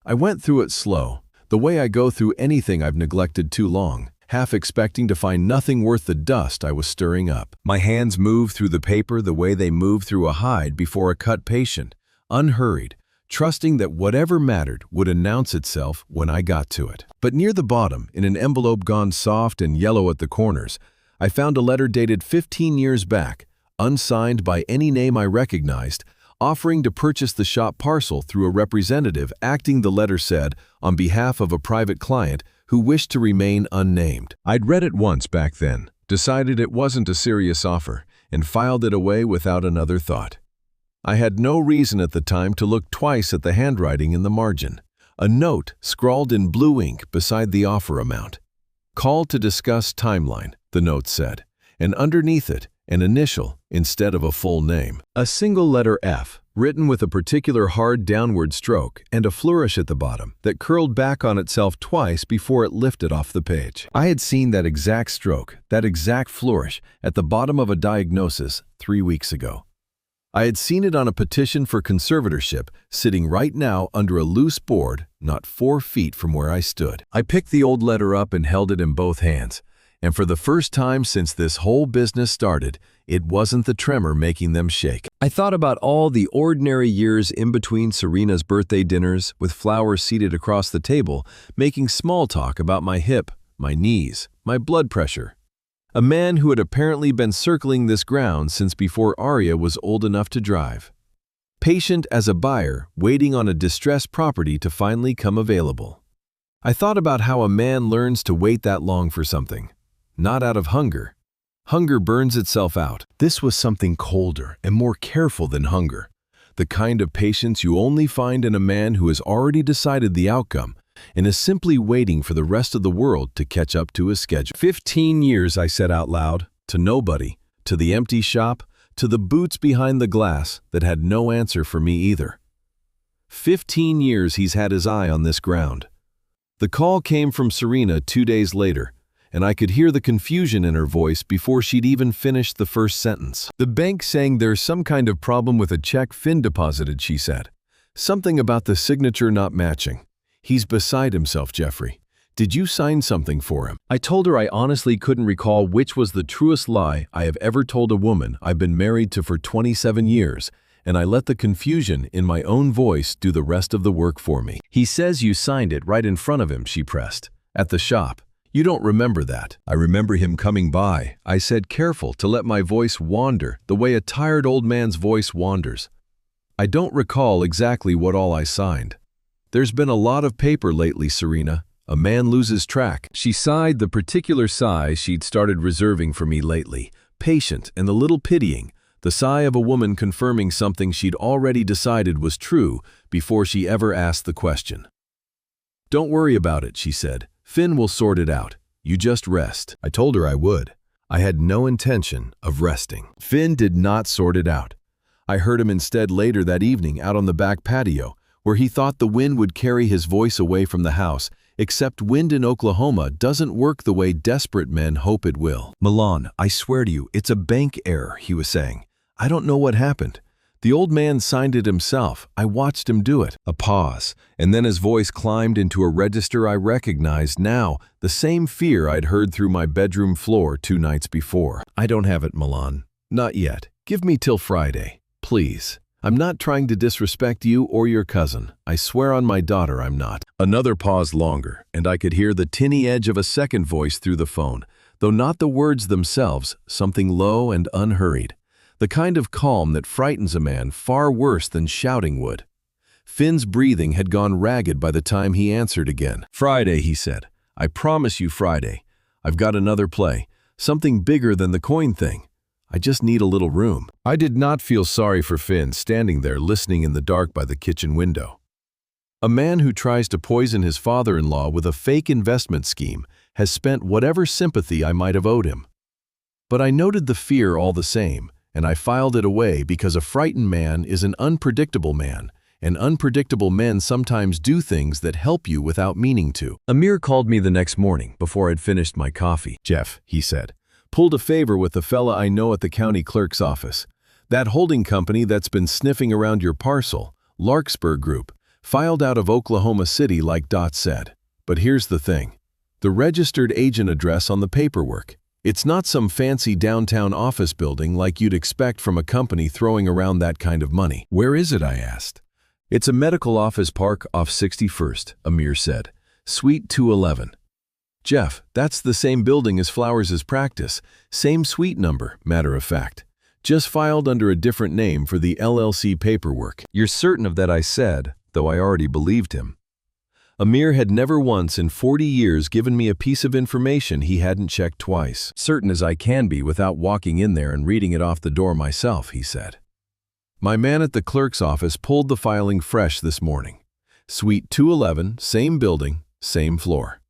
I went through it slow, the way I go through anything I've neglected too long, half expecting to find nothing worth the dust I was stirring up. My hands moved through the paper the way they move through a hide before a cut patient, unhurried, trusting that whatever mattered would announce itself when I got to it. But near the bottom, in an envelope gone soft and yellow at the corners, I found a letter dated 15 years back, unsigned by any name I recognized, offering to purchase the shop parcel through a representative acting, the letter said, on behalf of a private client who wished to remain unnamed. I'd read it once back then, decided it wasn't a serious offer, and filed it away without another thought. I had no reason at the time to look twice at the handwriting in the margin. A note scrawled in blue ink beside the offer amount. "Call to discuss timeline," the note said, and underneath it, an initial instead of a full name. A single letter F, written with a particular hard downward stroke, and a flourish at the bottom that curled back on itself twice before it lifted off the page. I had seen that exact stroke, that exact flourish, at the bottom of a diagnosis 3 weeks ago. I had seen it on a petition for conservatorship, sitting right now under a loose board, not 4 feet from where I stood. I picked the old letter up and held it in both hands. And for the first time since this whole business started, it wasn't the tremor making them shake. I thought about all the ordinary years in between Serena's birthday dinners, with flowers seated across the table, making small talk about my hip, my knees, my blood pressure. A man who had apparently been circling this ground since before Arya was old enough to drive. Patient as a buyer, waiting on a distressed property to finally come available. I thought about how a man learns to wait that long for something. Not out of hunger. Hunger burns itself out. This was something colder and more careful than hunger. The kind of patience you only find in a man who has already decided the outcome and is simply waiting for the rest of the world to catch up to his schedule. 15 years, I said out loud, to nobody, to the empty shop, to the boots behind the glass that had no answer for me either. 15 years he's had his eye on this ground. The call came from Serena 2 days later, and I could hear the confusion in her voice before she'd even finished the first sentence. "The bank saying there's some kind of problem with a check Finn deposited," she said. "Something about the signature not matching. He's beside himself, Jeffrey. Did you sign something for him?" I told her I honestly couldn't recall which was the truest lie I have ever told a woman I've been married to for 27 years, and I let the confusion in my own voice do the rest of the work for me. "He says you signed it right in front of him," she pressed. "At the shop. You don't remember that." "I remember him coming by," I said, careful to let my voice wander the way a tired old man's voice wanders. "I don't recall exactly what all I signed. There's been a lot of paper lately, Serena. A man loses track." She sighed the particular sigh she'd started reserving for me lately, patient and a little pitying, the sigh of a woman confirming something she'd already decided was true before she ever asked the question. "Don't worry about it," she said. "Finn will sort it out. You just rest." I told her I would. I had no intention of resting. Finn did not sort it out. I heard him instead later that evening out on the back patio, where he thought the wind would carry his voice away from the house, except wind in Oklahoma doesn't work the way desperate men hope it will. "Milan, I swear to you, it's a bank error," he was saying. "I don't know what happened. The old man signed it himself. I watched him do it." A pause, and then his voice climbed into a register I recognized now, the same fear I'd heard through my bedroom floor 2 nights before. "I don't have it, Milan. Not yet. Give me till Friday, please. I'm not trying to disrespect you or your cousin. I swear on my daughter I'm not." Another pause longer, and I could hear the tinny edge of a second voice through the phone, though not the words themselves, something low and unhurried. The kind of calm that frightens a man far worse than shouting would. Finn's breathing had gone ragged by the time he answered again. "Friday," he said. "I promise you Friday. I've got another play, something bigger than the coin thing. I just need a little room." I did not feel sorry for Finn standing there listening in the dark by the kitchen window. A man who tries to poison his father-in-law with a fake investment scheme has spent whatever sympathy I might have owed him. But I noted the fear all the same, and I filed it away because a frightened man is an unpredictable man, and unpredictable men sometimes do things that help you without meaning to. Amir called me the next morning before I'd finished my coffee. "Jeff," he said, "pulled a favor with the fella I know at the county clerk's office. That holding company that's been sniffing around your parcel, Larkspur Group, filed out of Oklahoma City like Dot said. But here's the thing. The registered agent address on the paperwork. It's not some fancy downtown office building like you'd expect from a company throwing around that kind of money." "Where is it?" I asked. "It's a medical office park off 61st, Amir said. Suite 211. "Jeff, that's the same building as Flowers' practice. Same suite number, matter of fact. Just filed under a different name for the LLC paperwork." "You're certain of that?" I said, though I already believed him. Amir had never once in 40 years given me a piece of information he hadn't checked twice. Certain as I can be without walking in there and reading it off the door myself, he said. My man at the clerk's office pulled the filing fresh this morning. Suite 211, same building, same floor.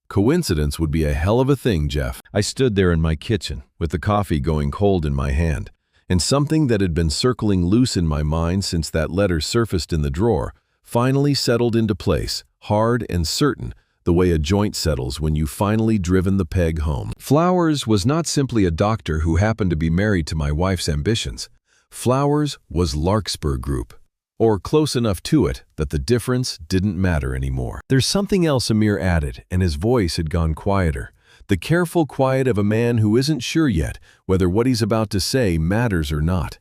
Coincidence would be a hell of a thing, Jeff. I stood there in my kitchen, with the coffee going cold in my hand, and something that had been circling loose in my mind since that letter surfaced in the drawer finally settled into place, hard and certain, the way a joint settles when you've finally driven the peg home. Flowers was not simply a doctor who happened to be married to my wife's ambitions. Flowers was Larkspur Group, or close enough to it that the difference didn't matter anymore. There's something else, Amir added, and his voice had gone quieter. The careful quiet of a man who isn't sure yet whether what he's about to say matters or not.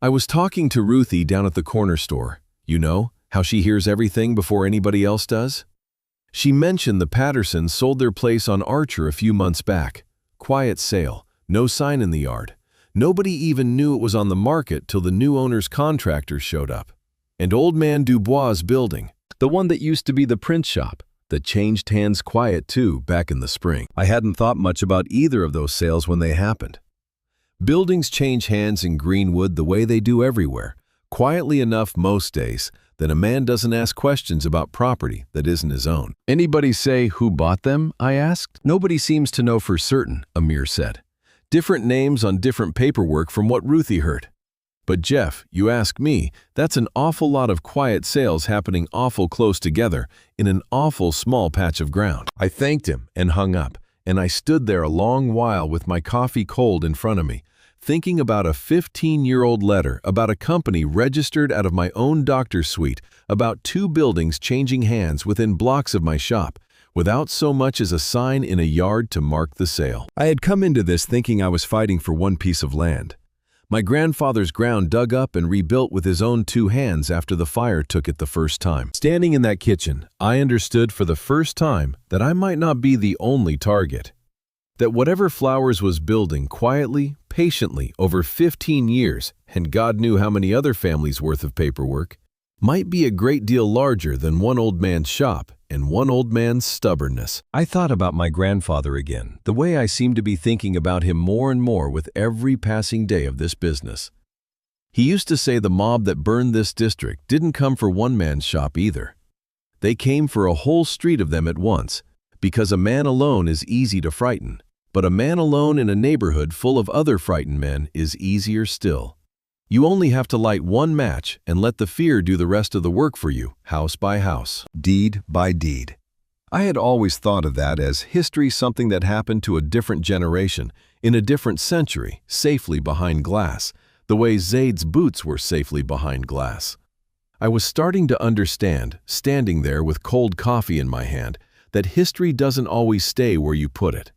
I was talking to Ruthie down at the corner store. You know, how she hears everything before anybody else does? She mentioned the Pattersons sold their place on Archer a few months back. Quiet sale, no sign in the yard. Nobody even knew it was on the market till the new owner's contractors showed up. And Old Man Dubois' building, the one that used to be the print shop, that changed hands quiet too back in the spring. I hadn't thought much about either of those sales when they happened. Buildings change hands in Greenwood the way they do everywhere, quietly enough most days that a man doesn't ask questions about property that isn't his own. Anybody say who bought them? I asked. Nobody seems to know for certain, Amir said. Different names on different paperwork from what Ruthie heard. But Jeff, you ask me, that's an awful lot of quiet sales happening awful close together in an awful small patch of ground. I thanked him and hung up, and I stood there a long while with my coffee cold in front of me, thinking about a 15-year-old letter about a company registered out of my own doctor's suite, about 2 buildings changing hands within blocks of my shop, without so much as a sign in a yard to mark the sale. I had come into this thinking I was fighting for one piece of land. My grandfather's ground dug up and rebuilt with his own 2 hands after the fire took it the first time. Standing in that kitchen, I understood for the first time that I might not be the only target. That whatever Flowers was building quietly, patiently, over 15 years, and God knew how many other families' worth of paperwork, might be a great deal larger than one old man's shop and one old man's stubbornness. I thought about my grandfather again, the way I seemed to be thinking about him more and more with every passing day of this business. He used to say the mob that burned this district didn't come for one man's shop either. They came for a whole street of them at once, because a man alone is easy to frighten, but a man alone in a neighborhood full of other frightened men is easier still. You only have to light one match and let the fear do the rest of the work for you, house by house, deed by deed. I had always thought of that as history, something that happened to a different generation, in a different century, safely behind glass, the way Zaid's boots were safely behind glass. I was starting to understand, standing there with cold coffee in my hand, that history doesn't always stay where you put it.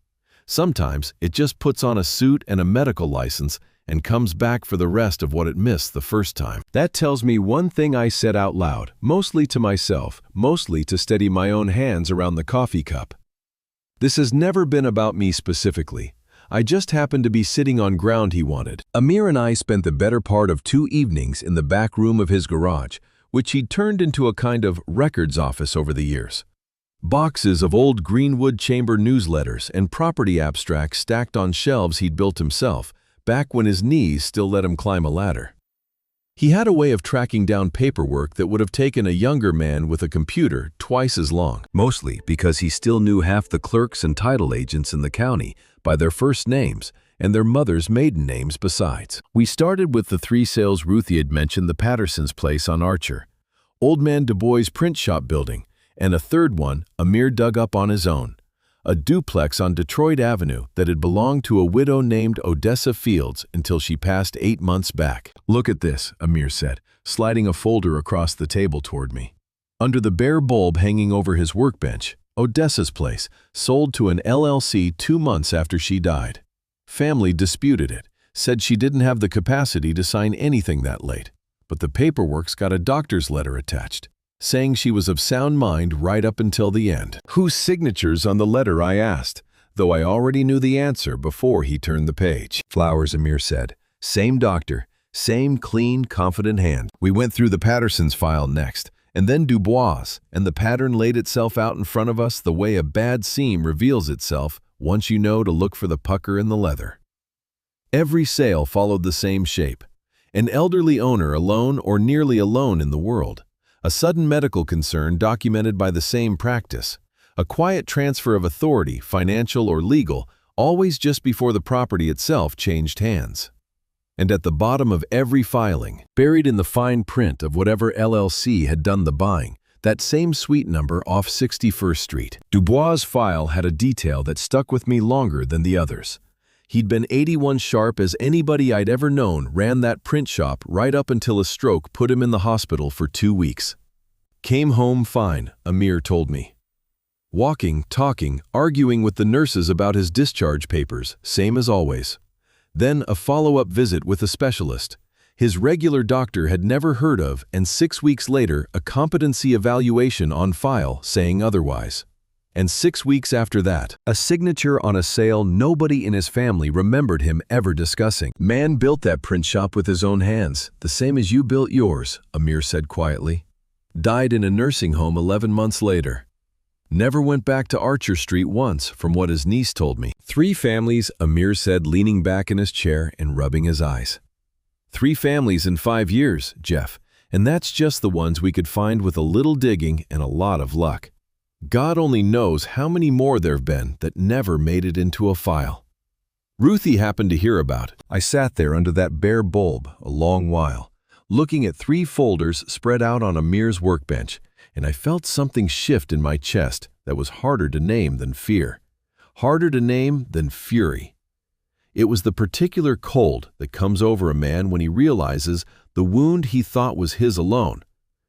Sometimes it just puts on a suit and a medical license and comes back for the rest of what it missed the first time. That tells me one thing I said out loud, mostly to myself, mostly to steady my own hands around the coffee cup. This has never been about me specifically. I just happened to be sitting on ground he wanted. Amir and I spent the better part of 2 evenings in the back room of his garage, which he'd turned into a kind of records office over the years. Boxes of old Greenwood Chamber newsletters and property abstracts stacked on shelves he'd built himself, back when his knees still let him climb a ladder. He had a way of tracking down paperwork that would have taken a younger man with a computer twice as long, mostly because he still knew half the clerks and title agents in the county by their first names and their mother's maiden names besides. We started with the 3 sales Ruthie had mentioned, the Pattersons' place on Archer, Old Man Dubois' print shop building, and a third one Amir dug up on his own, a duplex on Detroit Avenue that had belonged to a widow named Odessa Fields until she passed 8 months back. Look at this, Amir said, sliding a folder across the table toward me. Under the bare bulb hanging over his workbench, Odessa's place, sold to an LLC 2 months after she died. Family disputed it, said she didn't have the capacity to sign anything that late, but the paperwork's got a doctor's letter attached, saying she was of sound mind right up until the end. Whose signature's on the letter, I asked, though I already knew the answer before he turned the page. Flowers, Amir said. Same doctor, same clean, confident hand. We went through the Pattersons' file next, And then Dubois, and the pattern laid itself out in front of us the way a bad seam reveals itself once you know to look for the pucker in the leather. Every sale followed the same shape. An elderly owner alone or nearly alone in the world. A sudden medical concern documented by the same practice. A quiet transfer of authority, financial or legal, always just before the property itself changed hands. And at the bottom of every filing, buried in the fine print of whatever LLC had done the buying, that same suite number off 61st Street. Dubois' file had a detail that stuck with me longer than the others. He'd been 81 sharp as anybody I'd ever known, ran that print shop right up until a stroke put him in the hospital for 2 weeks. Came home fine, Amir told me. Walking, talking, arguing with the nurses about his discharge papers, same as always. Then a follow-up visit with a specialist. His regular doctor had never heard of, and 6 weeks later, a competency evaluation on file saying otherwise. And 6 weeks after that, a signature on a sale nobody in his family remembered him ever discussing. Man built that print shop with his own hands, the same as you built yours, Amir said quietly. Died in a nursing home 11 months later. Never went back to Archer Street once, from what his niece told me. 3 families, Amir said, leaning back in his chair and rubbing his eyes. 3 families in 5 years, Jeff, and that's just the ones we could find with a little digging and a lot of luck. God only knows how many more there've been that never made it into a file. Ruthie happened to hear about it. I sat there under that bare bulb a long while, looking at 3 folders spread out on Amir's workbench, and I felt something shift in my chest that was harder to name than fear, harder to name than fury. It was the particular cold that comes over a man when he realizes the wound he thought was his alone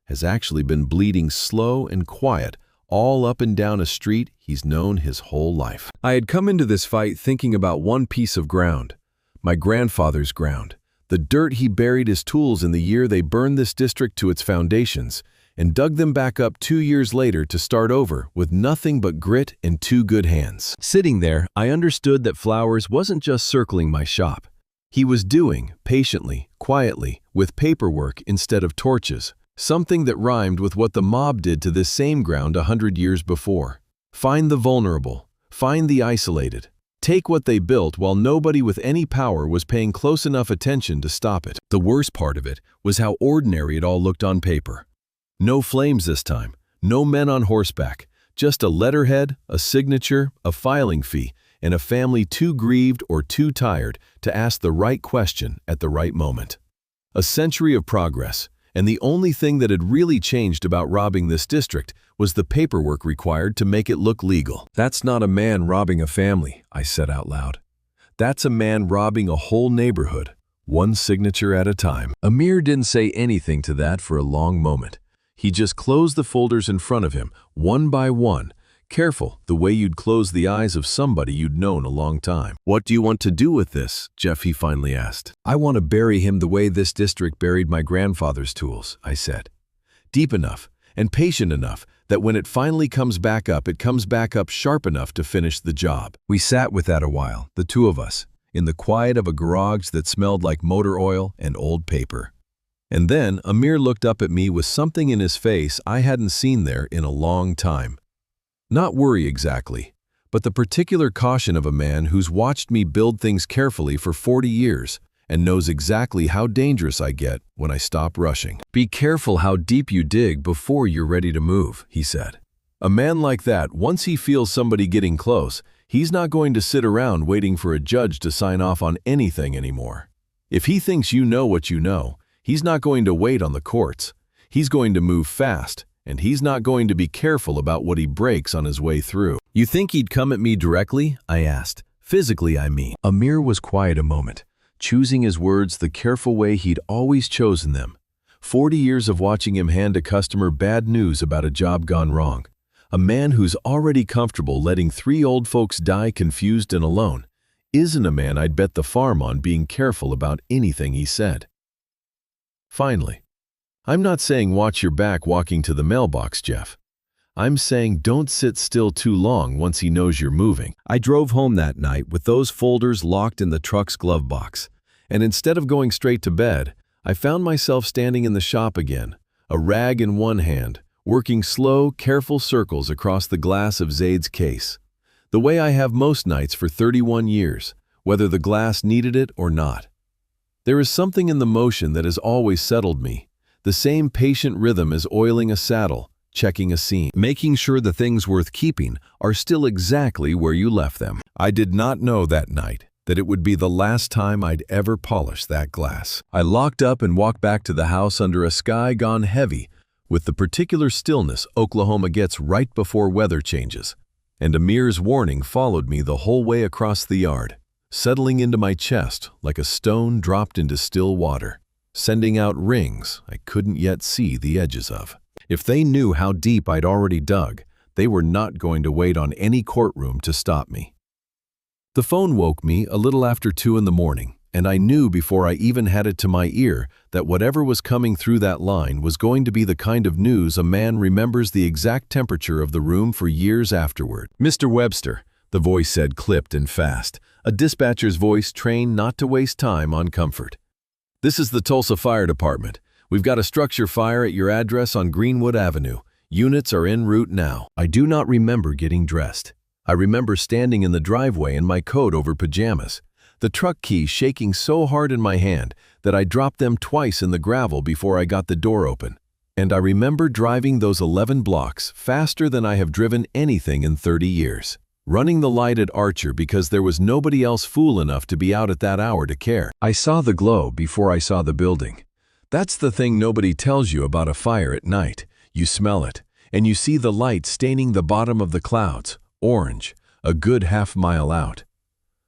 has actually been bleeding slow and quiet all up and down a street he's known his whole life. I had come into this fight thinking about one piece of ground, my grandfather's ground, the dirt he buried his tools in the year they burned this district to its foundations, and dug them back up 2 years later to start over with nothing but grit and 2 good hands. Sitting there, I understood that Flowers wasn't just circling my shop. He was doing, patiently, quietly, with paperwork instead of torches, something that rhymed with what the mob did to this same ground 100 years before. Find the vulnerable, find the isolated, take what they built while nobody with any power was paying close enough attention to stop it. The worst part of it was how ordinary it all looked on paper. No flames this time, no men on horseback, just a letterhead, a signature, a filing fee, and a family too grieved or too tired to ask the right question at the right moment. A century of progress, and the only thing that had really changed about robbing this district was the paperwork required to make it look legal. That's not a man robbing a family, I said out loud. That's a man robbing a whole neighborhood, one signature at a time. Amir didn't say anything to that for a long moment. He just closed the folders in front of him, one by one, careful, the way you'd close the eyes of somebody you'd known a long time. What do you want to do with this, Jeff? He finally asked. I want to bury him the way this district buried my grandfather's tools, I said. Deep enough and patient enough that when it finally comes back up, it comes back up sharp enough to finish the job. We sat with that a while, the 2 of us, in the quiet of a garage that smelled like motor oil and old paper. And then Amir looked up at me with something in his face I hadn't seen there in a long time. Not worry exactly, but the particular caution of a man who's watched me build things carefully for 40 years and knows exactly how dangerous I get when I stop rushing. Be careful how deep you dig before you're ready to move, he said. A man like that, once he feels somebody getting close, he's not going to sit around waiting for a judge to sign off on anything anymore. If he thinks you know what you know, he's not going to wait on the courts. He's going to move fast, and he's not going to be careful about what he breaks on his way through. You think he'd come at me directly? I asked. Physically, I mean. Amir was quiet a moment, choosing his words the careful way he'd always chosen them. 40 years of watching him hand a customer bad news about a job gone wrong. A man who's already comfortable letting 3 old folks die confused and alone isn't a man I'd bet the farm on being careful about anything he said. Finally, I'm not saying watch your back walking to the mailbox, Jeff. I'm saying don't sit still too long once he knows you're moving. I drove home that night with those folders locked in the truck's glove box, and instead of going straight to bed, I found myself standing in the shop again, a rag in one hand, working slow, careful circles across the glass of Zaid's case. The way I have most nights for 31 years, whether the glass needed it or not. There is something in the motion that has always settled me, the same patient rhythm as oiling a saddle, checking a seam, making sure the things worth keeping are still exactly where you left them. I did not know that night that it would be the last time I'd ever polish that glass. I locked up and walked back to the house under a sky gone heavy with the particular stillness Oklahoma gets right before weather changes, and Amir's warning followed me the whole way across the yard, settling into my chest like a stone dropped into still water, sending out rings I couldn't yet see the edges of. If they knew how deep I'd already dug, they were not going to wait on any courtroom to stop me. The phone woke me a little after 2 in the morning, and I knew before I even had it to my ear that whatever was coming through that line was going to be the kind of news a man remembers the exact temperature of the room for years afterward. "Mr. Webster," the voice said, clipped and fast, a dispatcher's voice trained not to waste time on comfort. "This is the Tulsa Fire Department. We've got a structure fire at your address on Greenwood Avenue. Units are en route now." I do not remember getting dressed. I remember standing in the driveway in my coat over pajamas, the truck keys shaking so hard in my hand that I dropped them twice in the gravel before I got the door open. And I remember driving those 11 blocks faster than I have driven anything in 30 years. Running the light at Archer because there was nobody else fool enough to be out at that hour to care. I saw the glow before I saw the building. That's the thing nobody tells you about a fire at night. You smell it, and you see the light staining the bottom of the clouds, orange, a good half-mile out.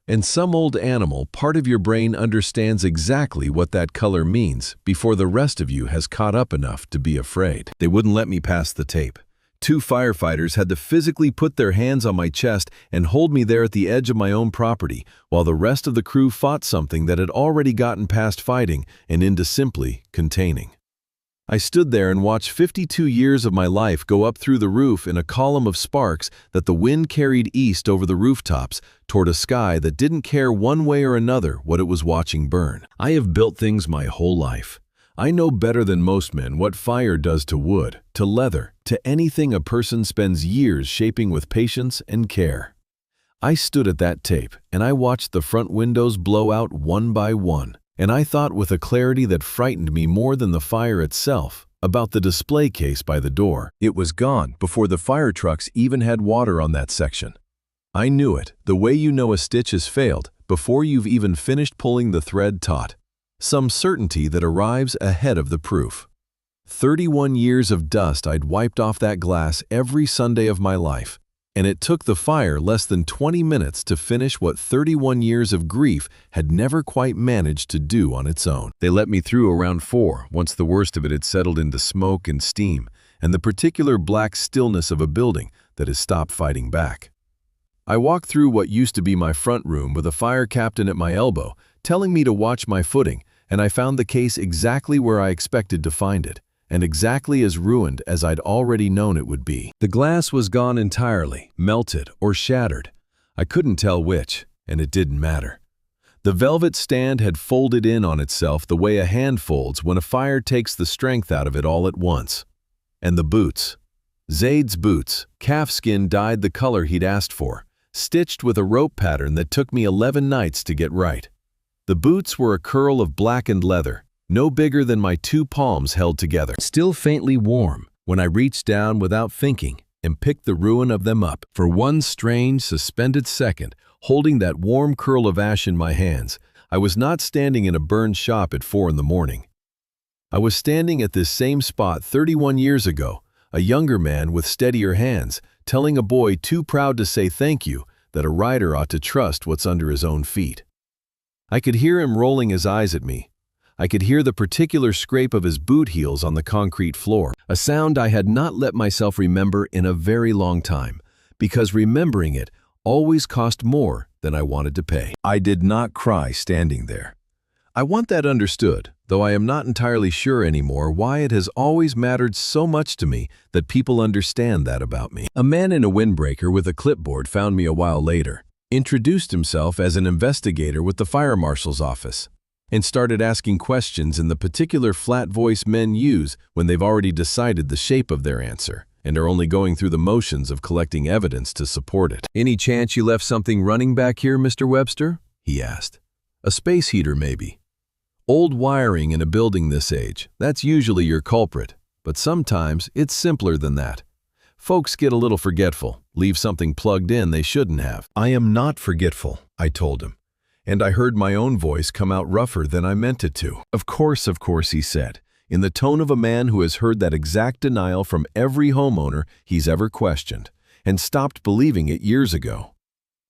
And some old animal part of your brain understands exactly what that color means before the rest of you has caught up enough to be afraid. They wouldn't let me pass the tape. 2 firefighters had to physically put their hands on my chest and hold me there at the edge of my own property, while the rest of the crew fought something that had already gotten past fighting and into simply containing. I stood there and watched 52 years of my life go up through the roof in a column of sparks that the wind carried east over the rooftops toward a sky that didn't care one way or another what it was watching burn. I have built things my whole life. I know better than most men what fire does to wood, to leather, to anything a person spends years shaping with patience and care. I stood at that tape and I watched the front windows blow out one by one, and I thought with a clarity that frightened me more than the fire itself about the display case by the door. It was gone before the fire trucks even had water on that section. I knew it, the way you know a stitch has failed, before you've even finished pulling the thread taut. Some certainty that arrives ahead of the proof. 31 years of dust I'd wiped off that glass every Sunday of my life, and it took the fire less than 20 minutes to finish what 31 years of grief had never quite managed to do on its own. They let me through around 4, once the worst of it had settled into smoke and steam, and the particular black stillness of a building that has stopped fighting back. I walked through what used to be my front room with a fire captain at my elbow, telling me to watch my footing, and I found the case exactly where I expected to find it, and exactly as ruined as I'd already known it would be. The glass was gone entirely, melted or shattered. I couldn't tell which, and it didn't matter. The velvet stand had folded in on itself the way a hand folds when a fire takes the strength out of it all at once. And the boots. Zaid's boots, calfskin dyed the color he'd asked for, stitched with a rope pattern that took me 11 nights to get right. The boots were a curl of blackened leather, no bigger than my 2 palms held together, still faintly warm when I reached down without thinking and picked the ruin of them up. For one strange, suspended second, holding that warm curl of ash in my hands, I was not standing in a burned shop at 4 in the morning. I was standing at this same spot 31 years ago, a younger man with steadier hands, telling a boy too proud to say thank you that a rider ought to trust what's under his own feet. I could hear him rolling his eyes at me. I could hear the particular scrape of his boot heels on the concrete floor, a sound I had not let myself remember in a very long time, because remembering it always cost more than I wanted to pay. I did not cry standing there. I want that understood, though I am not entirely sure anymore why it has always mattered so much to me that people understand that about me. A man in a windbreaker with a clipboard found me a while later, introduced himself as an investigator with the fire marshal's office, and started asking questions in the particular flat voice men use when they've already decided the shape of their answer and are only going through the motions of collecting evidence to support it. "Any chance you left something running back here, Mr. Webster?" he asked. "A space heater, maybe?" Old wiring in a building this age, that's usually your culprit, but sometimes it's simpler than that. Folks get a little forgetful, leave something plugged in they shouldn't have. "I am not forgetful," I told him, and I heard my own voice come out rougher than I meant it to. Of course," he said, in the tone of a man who has heard that exact denial from every homeowner he's ever questioned, and stopped believing it years ago.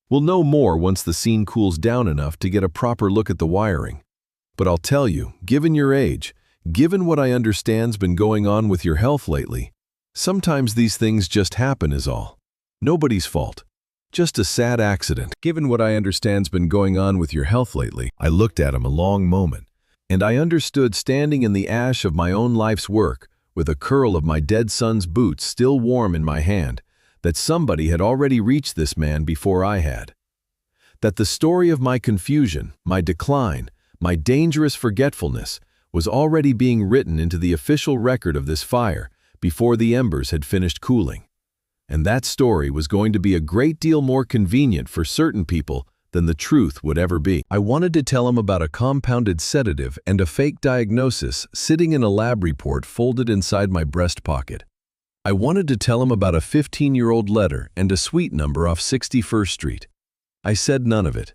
"We'll know more once the scene cools down enough to get a proper look at the wiring. But I'll tell you, given your age, given what I understand's been going on with your health lately, sometimes these things just happen is all. Nobody's fault. Just a sad accident. Given what I understand's been going on with your health lately." I looked at him a long moment, and I understood, standing in the ash of my own life's work, with a curl of my dead son's boots still warm in my hand, that somebody had already reached this man before I had. That the story of my confusion, my decline, my dangerous forgetfulness was already being written into the official record of this fire before the embers had finished cooling. And that story was going to be a great deal more convenient for certain people than the truth would ever be. I wanted to tell him about a compounded sedative and a fake diagnosis sitting in a lab report folded inside my breast pocket. I wanted to tell him about a 15-year-old letter and a suite number off 61st Street. I said none of it.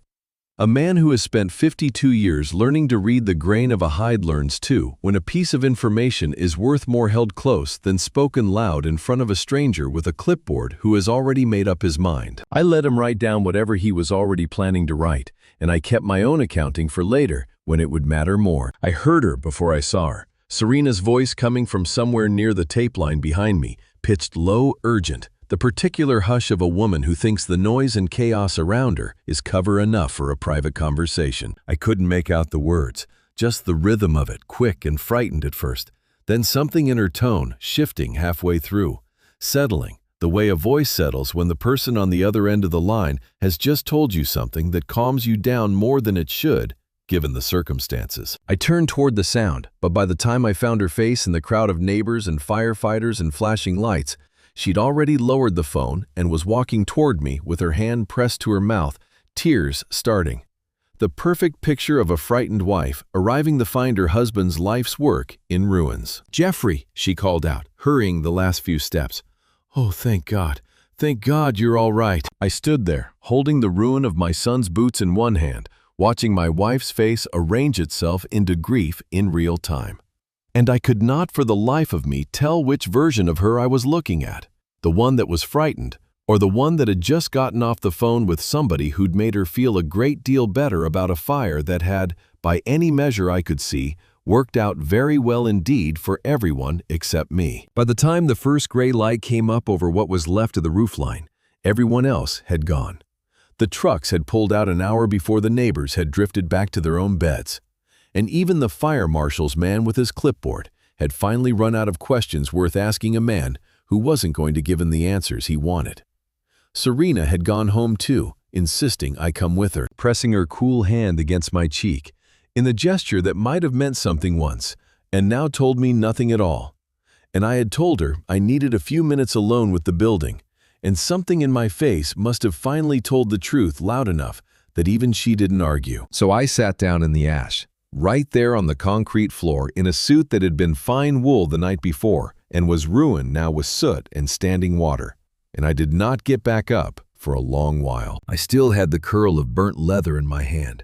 A man who has spent 52 years learning to read the grain of a hide learns too when a piece of information is worth more held close than spoken loud in front of a stranger with a clipboard who has already made up his mind. I let him write down whatever he was already planning to write, and I kept my own accounting for later when it would matter more. I heard her before I saw her. Serena's voice coming from somewhere near the tape line behind me, pitched low, urgent. The particular hush of a woman who thinks the noise and chaos around her is cover enough for a private conversation. I couldn't make out the words, just the rhythm of it, quick and frightened at first. Then something in her tone, shifting halfway through, settling, the way a voice settles when the person on the other end of the line has just told you something that calms you down more than it should, given the circumstances. I turned toward the sound, but by the time I found her face in the crowd of neighbors and firefighters and flashing lights, she'd already lowered the phone and was walking toward me with her hand pressed to her mouth, tears starting. The perfect picture of a frightened wife arriving to find her husband's life's work in ruins. "Jeffrey," she called out, hurrying the last few steps. "Oh, thank God. Thank God you're all right." I stood there, holding the ruin of my son's boots in one hand, watching my wife's face arrange itself into grief in real time. And I could not for the life of me tell which version of her I was looking at, the one that was frightened, or the one that had just gotten off the phone with somebody who'd made her feel a great deal better about a fire that had, by any measure I could see, worked out very well indeed for everyone except me. By the time the first gray light came up over what was left of the roofline, everyone else had gone. The trucks had pulled out an hour before the neighbors had drifted back to their own beds. And even the fire marshal's man with his clipboard had finally run out of questions worth asking a man who wasn't going to give him the answers he wanted. Serena had gone home too, insisting I come with her, pressing her cool hand against my cheek, in the gesture that might have meant something once, and now told me nothing at all. And I had told her I needed a few minutes alone with the building, and something in my face must have finally told the truth loud enough that even she didn't argue. So I sat down in the ash, right there on the concrete floor in a suit that had been fine wool the night before and was ruined now with soot and standing water, and I did not get back up for a long while. I still had the curl of burnt leather in my hand.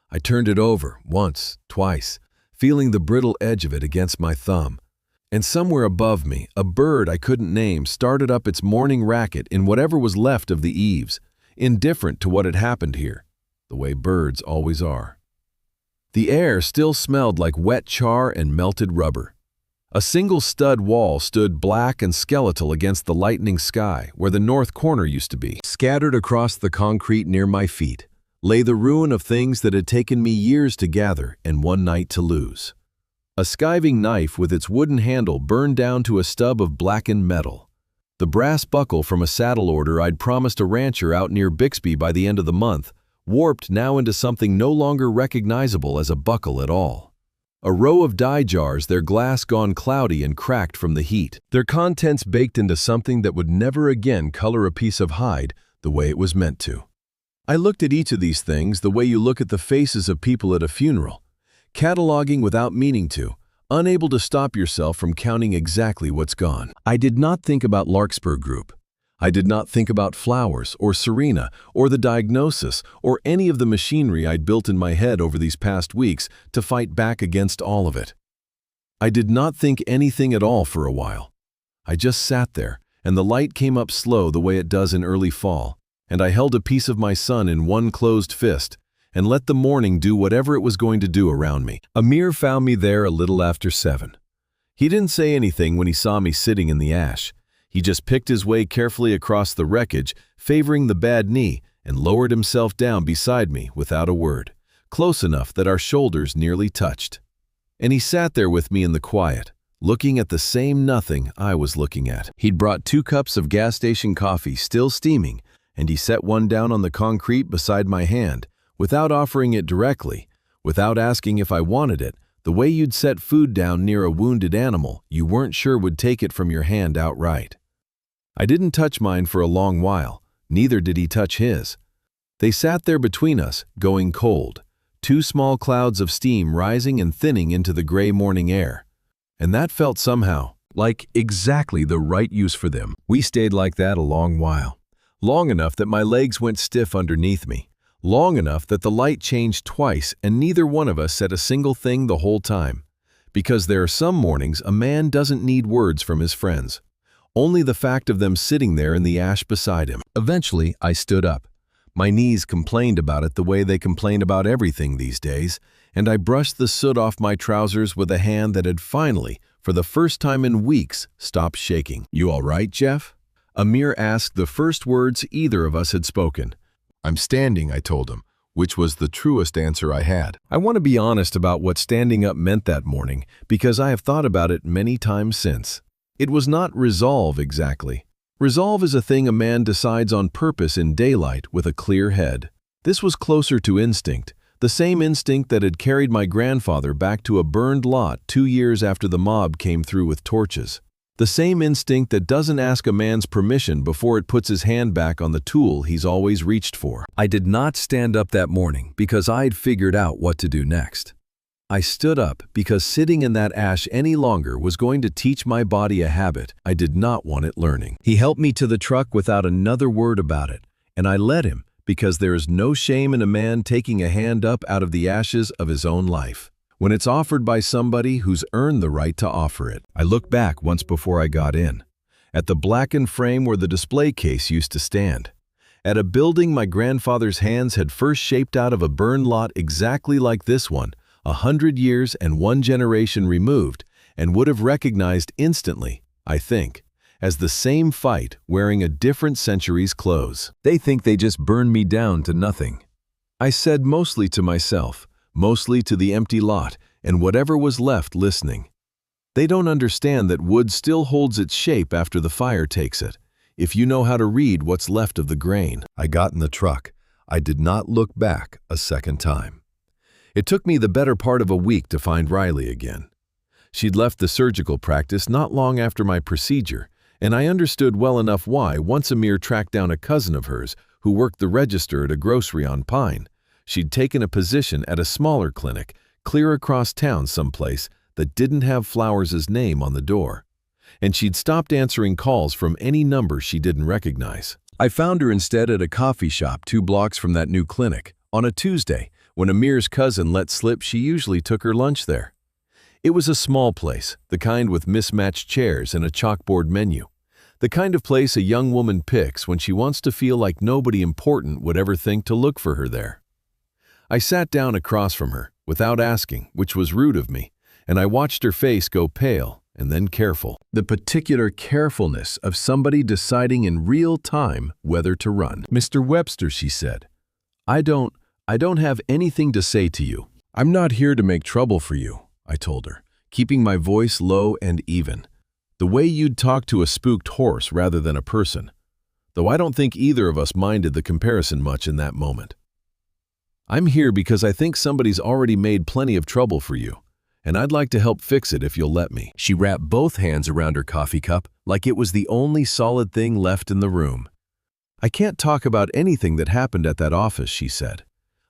I turned it over once, twice, feeling the brittle edge of it against my thumb, and somewhere above me, a bird I couldn't name started up its morning racket in whatever was left of the eaves, indifferent to what had happened here, the way birds always are. The air still smelled like wet char and melted rubber. A single stud wall stood black and skeletal against the lightening sky where the north corner used to be. Scattered across the concrete near my feet lay the ruin of things that had taken me years to gather and one night to lose. A skiving knife with its wooden handle burned down to a stub of blackened metal. The brass buckle from a saddle order I'd promised a rancher out near Bixby by the end of the month, warped now into something no longer recognizable as a buckle at all. A row of dye jars, their glass gone cloudy and cracked from the heat, their contents baked into something that would never again color a piece of hide the way it was meant to. I looked at each of these things the way you look at the faces of people at a funeral, cataloging without meaning to, unable to stop yourself from counting exactly what's gone. I did not think about Larkspur Group. I did not think about flowers or Serena or the diagnosis or any of the machinery I'd built in my head over these past weeks to fight back against all of it. I did not think anything at all for a while. I just sat there, and the light came up slow the way it does in early fall, and I held a piece of my son in one closed fist and let the morning do whatever it was going to do around me. Amir found me there a little after 7. He didn't say anything when he saw me sitting in the ash. He just picked his way carefully across the wreckage, favoring the bad knee, and lowered himself down beside me without a word, close enough that our shoulders nearly touched. And he sat there with me in the quiet, looking at the same nothing I was looking at. He'd brought 2 cups of gas station coffee, still steaming, and he set one down on the concrete beside my hand, without offering it directly, without asking if I wanted it, the way you'd set food down near a wounded animal you weren't sure would take it from your hand outright. I didn't touch mine for a long while, neither did he touch his. They sat there between us, going cold, 2 small clouds of steam rising and thinning into the gray morning air. And that felt somehow like exactly the right use for them. We stayed like that a long while, long enough that my legs went stiff underneath me, long enough that the light changed twice and neither one of us said a single thing the whole time. Because there are some mornings a man doesn't need words from his friends. Only the fact of them sitting there in the ash beside him. Eventually, I stood up. My knees complained about it the way they complain about everything these days, and I brushed the soot off my trousers with a hand that had finally, for the first time in weeks, stopped shaking. "You all right, Jeff?" Amir asked the first words either of us had spoken. "I'm standing," I told him, which was the truest answer I had. I want to be honest about what standing up meant that morning, because I have thought about it many times since. It was not resolve exactly. Resolve is a thing a man decides on purpose in daylight with a clear head. This was closer to instinct, the same instinct that had carried my grandfather back to a burned lot 2 years after the mob came through with torches. The same instinct that doesn't ask a man's permission before it puts his hand back on the tool he's always reached for. I did not stand up that morning because I'd figured out what to do next. I stood up because sitting in that ash any longer was going to teach my body a habit I did not want it learning. He helped me to the truck without another word about it, and I let him because there is no shame in a man taking a hand up out of the ashes of his own life, when it's offered by somebody who's earned the right to offer it. I looked back once before I got in, at the blackened frame where the display case used to stand, at a building my grandfather's hands had first shaped out of a burned lot exactly like this one, 100 years and 1 generation removed, and would have recognized instantly, I think, as the same fight wearing a different century's clothes. They think they just burned me down to nothing. I said mostly to myself, mostly to the empty lot and whatever was left listening. They don't understand that wood still holds its shape after the fire takes it, if you know how to read what's left of the grain. I got in the truck. I did not look back a second time. It took me the better part of a week to find Riley again. She'd left the surgical practice not long after my procedure, and I understood well enough why once Amir tracked down a cousin of hers who worked the register at a grocery on Pine. She'd taken a position at a smaller clinic, clear across town someplace, that didn't have Flowers' name on the door. And she'd stopped answering calls from any number she didn't recognize. I found her instead at a coffee shop 2 blocks from that new clinic, on a Tuesday, when Amir's cousin let slip she usually took her lunch there. It was a small place, the kind with mismatched chairs and a chalkboard menu. The kind of place a young woman picks when she wants to feel like nobody important would ever think to look for her there. I sat down across from her, without asking, which was rude of me, and I watched her face go pale and then careful. The particular carefulness of somebody deciding in real time whether to run. "Mr. Webster," she said, I don't have anything to say to you. I'm not here to make trouble for you, I told her, keeping my voice low and even, the way you'd talk to a spooked horse rather than a person, though I don't think either of us minded the comparison much in that moment. I'm here because I think somebody's already made plenty of trouble for you, and I'd like to help fix it if you'll let me." She wrapped both hands around her coffee cup like it was the only solid thing left in the room. "I can't talk about anything that happened at that office," she said.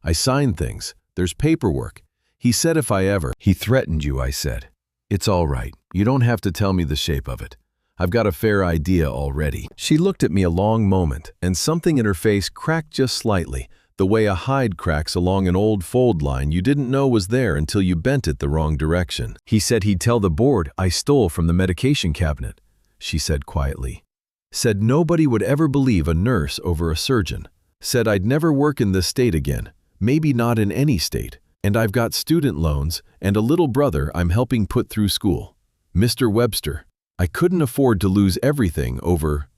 "I signed things. There's paperwork. He said if I ever—" "He threatened you," I said. "It's all right. You don't have to tell me the shape of it. I've got a fair idea already." She looked at me a long moment, and something in her face cracked just slightly, the way a hide cracks along an old fold line you didn't know was there until you bent it the wrong direction. "He said he'd tell the board I stole from the medication cabinet," she said quietly. "Said nobody would ever believe a nurse over a surgeon. Said I'd never work in this state again, maybe not in any state. And I've got student loans and a little brother I'm helping put through school. Mr. Webster, I couldn't afford to lose everything over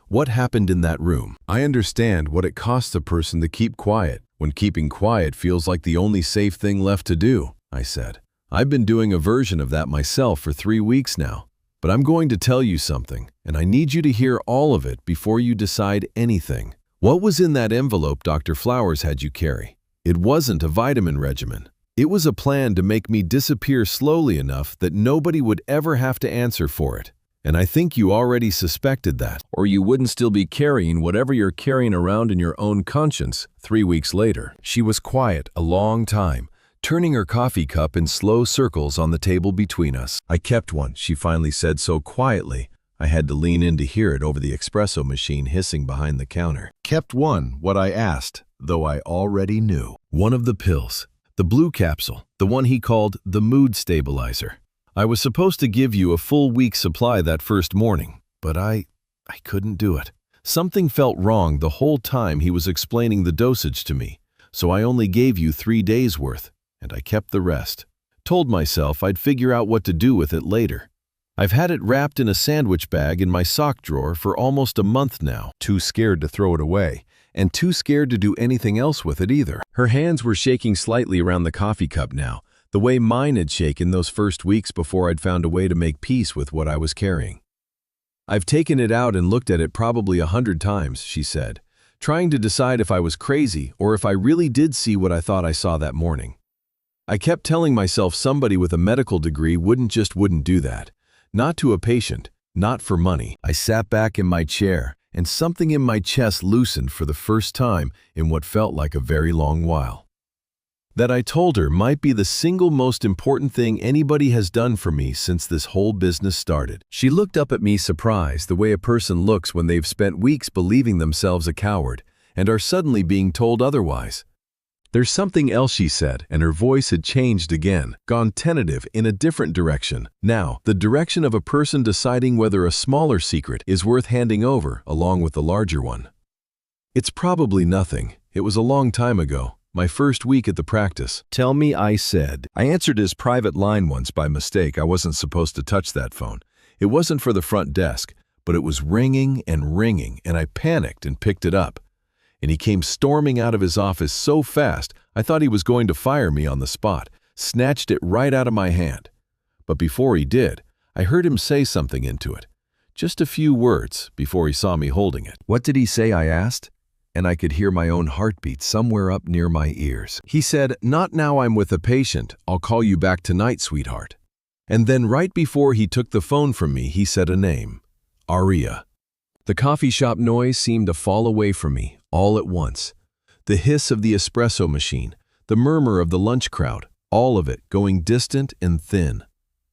what happened in that room. I understand what it costs a person to keep quiet when keeping quiet feels like the only safe thing left to do," I said. "I've been doing a version of that myself for 3 weeks now. But I'm going to tell you something, and I need you to hear all of it before you decide anything. What was in that envelope Dr. Flowers had you carry? It wasn't a vitamin regimen. It was a plan to make me disappear slowly enough that nobody would ever have to answer for it. And I think you already suspected that, or you wouldn't still be carrying whatever you're carrying around in your own conscience 3 weeks later." She was quiet a long time, turning her coffee cup in slow circles on the table between us. "I kept one," she finally said so quietly I had to lean in to hear it over the espresso machine hissing behind the counter. "Kept one, what I asked, though I already knew. One of the pills, the blue capsule, the one he called the mood stabilizer. I was supposed to give you a full week's supply that first morning, but I couldn't do it. Something felt wrong the whole time he was explaining the dosage to me, so I only gave you 3 days' worth, and I kept the rest. Told myself I'd figure out what to do with it later. I've had it wrapped in a sandwich bag in my sock drawer for almost a month now, too scared to throw it away, and too scared to do anything else with it either." Her hands were shaking slightly around the coffee cup now, the way mine had shaken those first weeks before I'd found a way to make peace with what I was carrying. "I've taken it out and looked at it probably 100 times, she said, trying to decide if I was crazy or if I really did see what I thought I saw that morning. I kept telling myself somebody with a medical degree wouldn't do that. Not to a patient, not for money." I sat back in my chair, and something in my chest loosened for the first time in what felt like a very long while. That I told her might be the single most important thing anybody has done for me since this whole business started. She looked up at me surprised, the way a person looks when they've spent weeks believing themselves a coward and are suddenly being told otherwise. "There's something else," she said, and her voice had changed again, gone tentative in a different direction. Now, the direction of a person deciding whether a smaller secret is worth handing over along with the larger one. "It's probably nothing. It was a long time ago, my first week at the practice." "Tell me," I said. I answered his private line once by mistake. I wasn't supposed to touch that phone. It wasn't for the front desk, but it was ringing, and I panicked and picked it up. And he came storming out of his office so fast I thought he was going to fire me on the spot, snatched it right out of my hand. But before he did, I heard him say something into it. Just a few words before he saw me holding it. "What did he say?" I asked, and I could hear my own heartbeat somewhere up near my ears. He said, "Not now I'm with a patient. I'll call you back tonight, sweetheart." And then right before he took the phone from me, he said a name. Aria. The coffee shop noise seemed to fall away from me all at once. The hiss of the espresso machine, the murmur of the lunch crowd, all of it going distant and thin.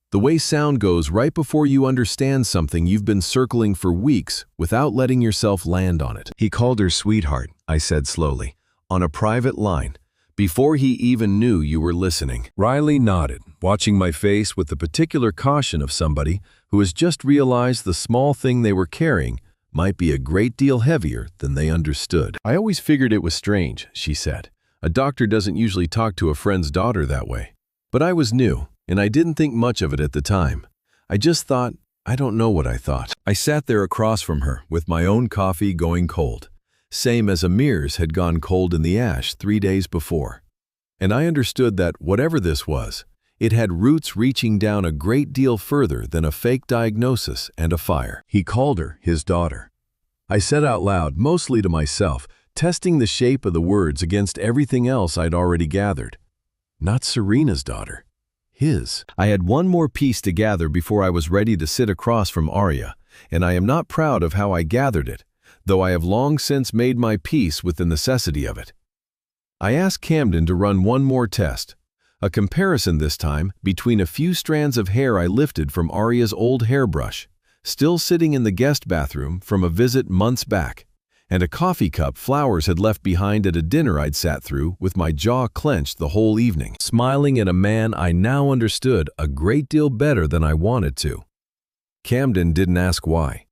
The way sound goes right before you understand something you've been circling for weeks without letting yourself land on it. "He called her sweetheart," I said slowly, "on a private line, before he even knew you were listening." Riley nodded, watching my face with the particular caution of somebody who has just realized the small thing they were carrying might be a great deal heavier than they understood. "I always figured it was strange," she said. "A doctor doesn't usually talk to a friend's daughter that way. But I was new, and I didn't think much of it at the time. I just thought, I don't know what I thought." I sat there across from her with my own coffee going cold, same as Amir's had gone cold in the ash 3 days before. And I understood that whatever this was, it had roots reaching down a great deal further than a fake diagnosis and a fire. "He called her his daughter." I said out loud, mostly to myself, testing the shape of the words against everything else I'd already gathered. Not Serena's daughter. His. I had one more piece to gather before I was ready to sit across from Arya, and I am not proud of how I gathered it, though I have long since made my peace with the necessity of it. I asked Camden to run one more test, a comparison this time between a few strands of hair I lifted from Arya's old hairbrush, still sitting in the guest bathroom from a visit months back, and a coffee cup Flowers had left behind at a dinner I'd sat through with my jaw clenched the whole evening, smiling at a man I now understood a great deal better than I wanted to. Camden didn't ask why.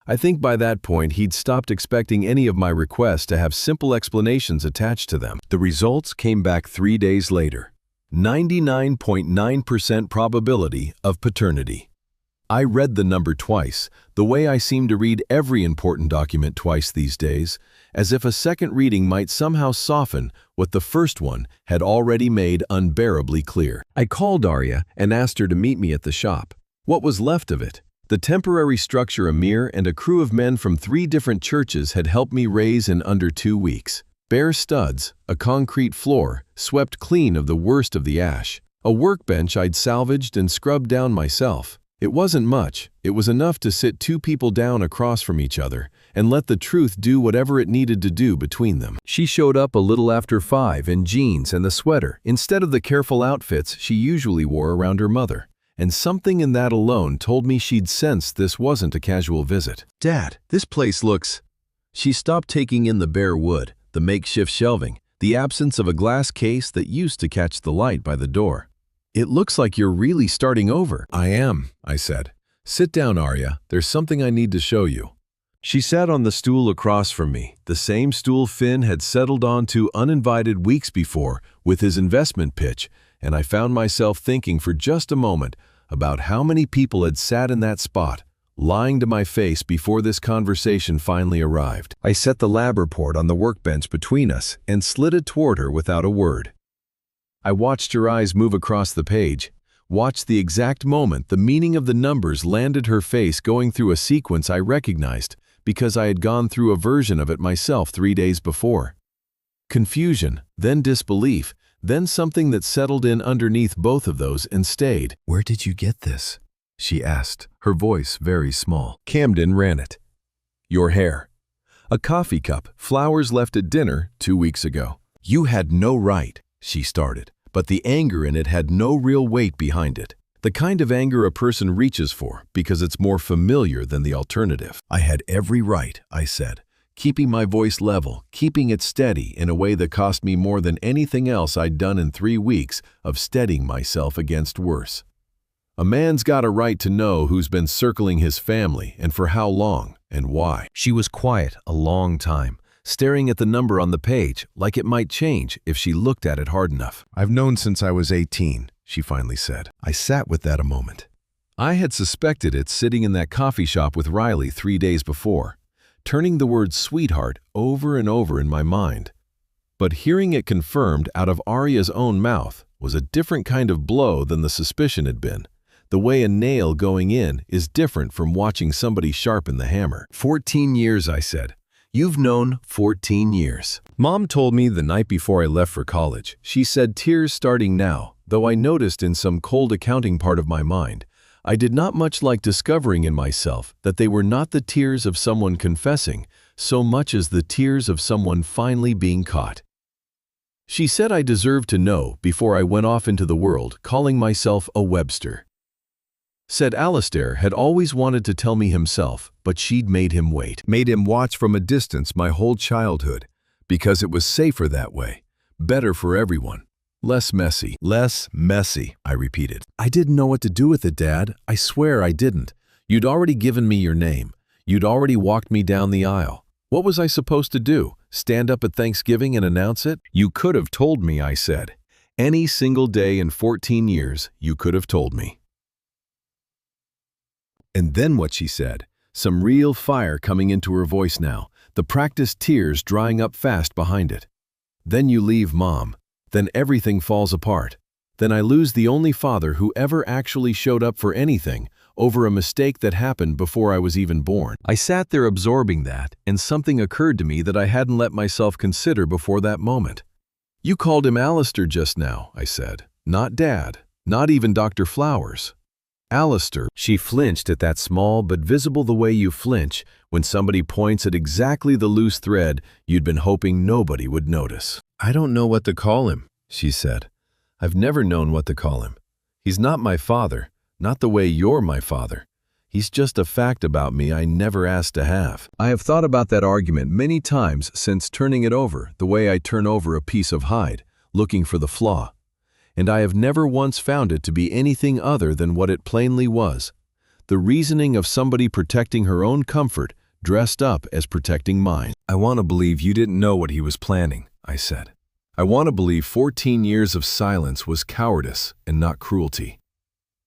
I think by that point he'd stopped expecting any of my requests to have simple explanations attached to them. The results came back 3 days later. 99.9% probability of paternity. I read the number twice, the way I seem to read every important document twice these days, as if a second reading might somehow soften what the first one had already made unbearably clear. I called Arya and asked her to meet me at the shop. What was left of it? The temporary structure Amir and a crew of men from 3 different churches had helped me raise in under 2 weeks. Bare studs, a concrete floor, swept clean of the worst of the ash, a workbench I'd salvaged and scrubbed down myself. It wasn't much, it was enough to sit 2 people down across from each other and let the truth do whatever it needed to do between them. She showed up a little after 5 in jeans and the sweater instead of the careful outfits she usually wore around her mother, and something in that alone told me she'd sensed this wasn't a casual visit. "Dad, this place looks..." She stopped taking in the bare wood, the makeshift shelving, the absence of a glass case that used to catch the light by the door. "It looks like you're really starting over." "I am," I said. "Sit down, Arya. There's something I need to show you." She sat on the stool across from me, the same stool Finn had settled onto uninvited weeks before with his investment pitch, and I found myself thinking for just a moment about how many people had sat in that spot, lying to my face before this conversation finally arrived. I set the lab report on the workbench between us and slid it toward her without a word. I watched her eyes move across the page, watched the exact moment the meaning of the numbers landed her face going through a sequence I recognized because I had gone through a version of it myself 3 days before. Confusion, then disbelief, then something that settled in underneath both of those and stayed. "Where did you get this?" she asked, her voice very small. "Camden ran it." "Your hair." "A coffee cup Flowers left at dinner 2 weeks ago." "You had no right," she started, but the anger in it had no real weight behind it. The kind of anger a person reaches for because it's more familiar than the alternative. "I had every right," I said, keeping my voice level, keeping it steady in a way that cost me more than anything else I'd done in 3 weeks of steadying myself against worse. "A man's got a right to know who's been circling his family and for how long and why." She was quiet a long time, staring at the number on the page like it might change if she looked at it hard enough. "I've known since I was 18, she finally said. I sat with that a moment. I had suspected it sitting in that coffee shop with Riley 3 days before, turning the word sweetheart over and over in my mind. But hearing it confirmed out of Arya's own mouth was a different kind of blow than the suspicion had been. The way a nail going in is different from watching somebody sharpen the hammer. 14 years, I said. You've known 14 years. Mom told me the night before I left for college. She said tears starting now, though I noticed in some cold accounting part of my mind, I did not much like discovering in myself that they were not the tears of someone confessing, so much as the tears of someone finally being caught. She said I deserved to know before I went off into the world calling myself a Webster. Said Alistair had always wanted to tell me himself, but she'd made him wait. Made him watch from a distance my whole childhood, because it was safer that way, better for everyone. Less messy. Less messy, I repeated. I didn't know what to do with it, Dad. I swear I didn't. You'd already given me your name. You'd already walked me down the aisle. What was I supposed to do? Stand up at Thanksgiving and announce it? You could have told me, I said. Any single day in 14 years, you could have told me. And then what she said, some real fire coming into her voice now, the practiced tears drying up fast behind it. Then you leave, Mom. Then everything falls apart. Then I lose the only father who ever actually showed up for anything, over a mistake that happened before I was even born. I sat there absorbing that, and something occurred to me that I hadn't let myself consider before that moment. "You called him Alistair just now," I said. "Not Dad. Not even Dr. Flowers." "Alistair." She flinched at that, small but visible the way you flinch when somebody points at exactly the loose thread you'd been hoping nobody would notice. "I don't know what to call him," she said. "I've never known what to call him. He's not my father, not the way you're my father. He's just a fact about me I never asked to have." I have thought about that argument many times since turning it over the way I turn over a piece of hide, looking for the flaw. And I have never once found it to be anything other than what it plainly was: the reasoning of somebody protecting her own comfort dressed up as protecting mine. "I want to believe you didn't know what he was planning," I said. "I want to believe 14 years of silence was cowardice and not cruelty.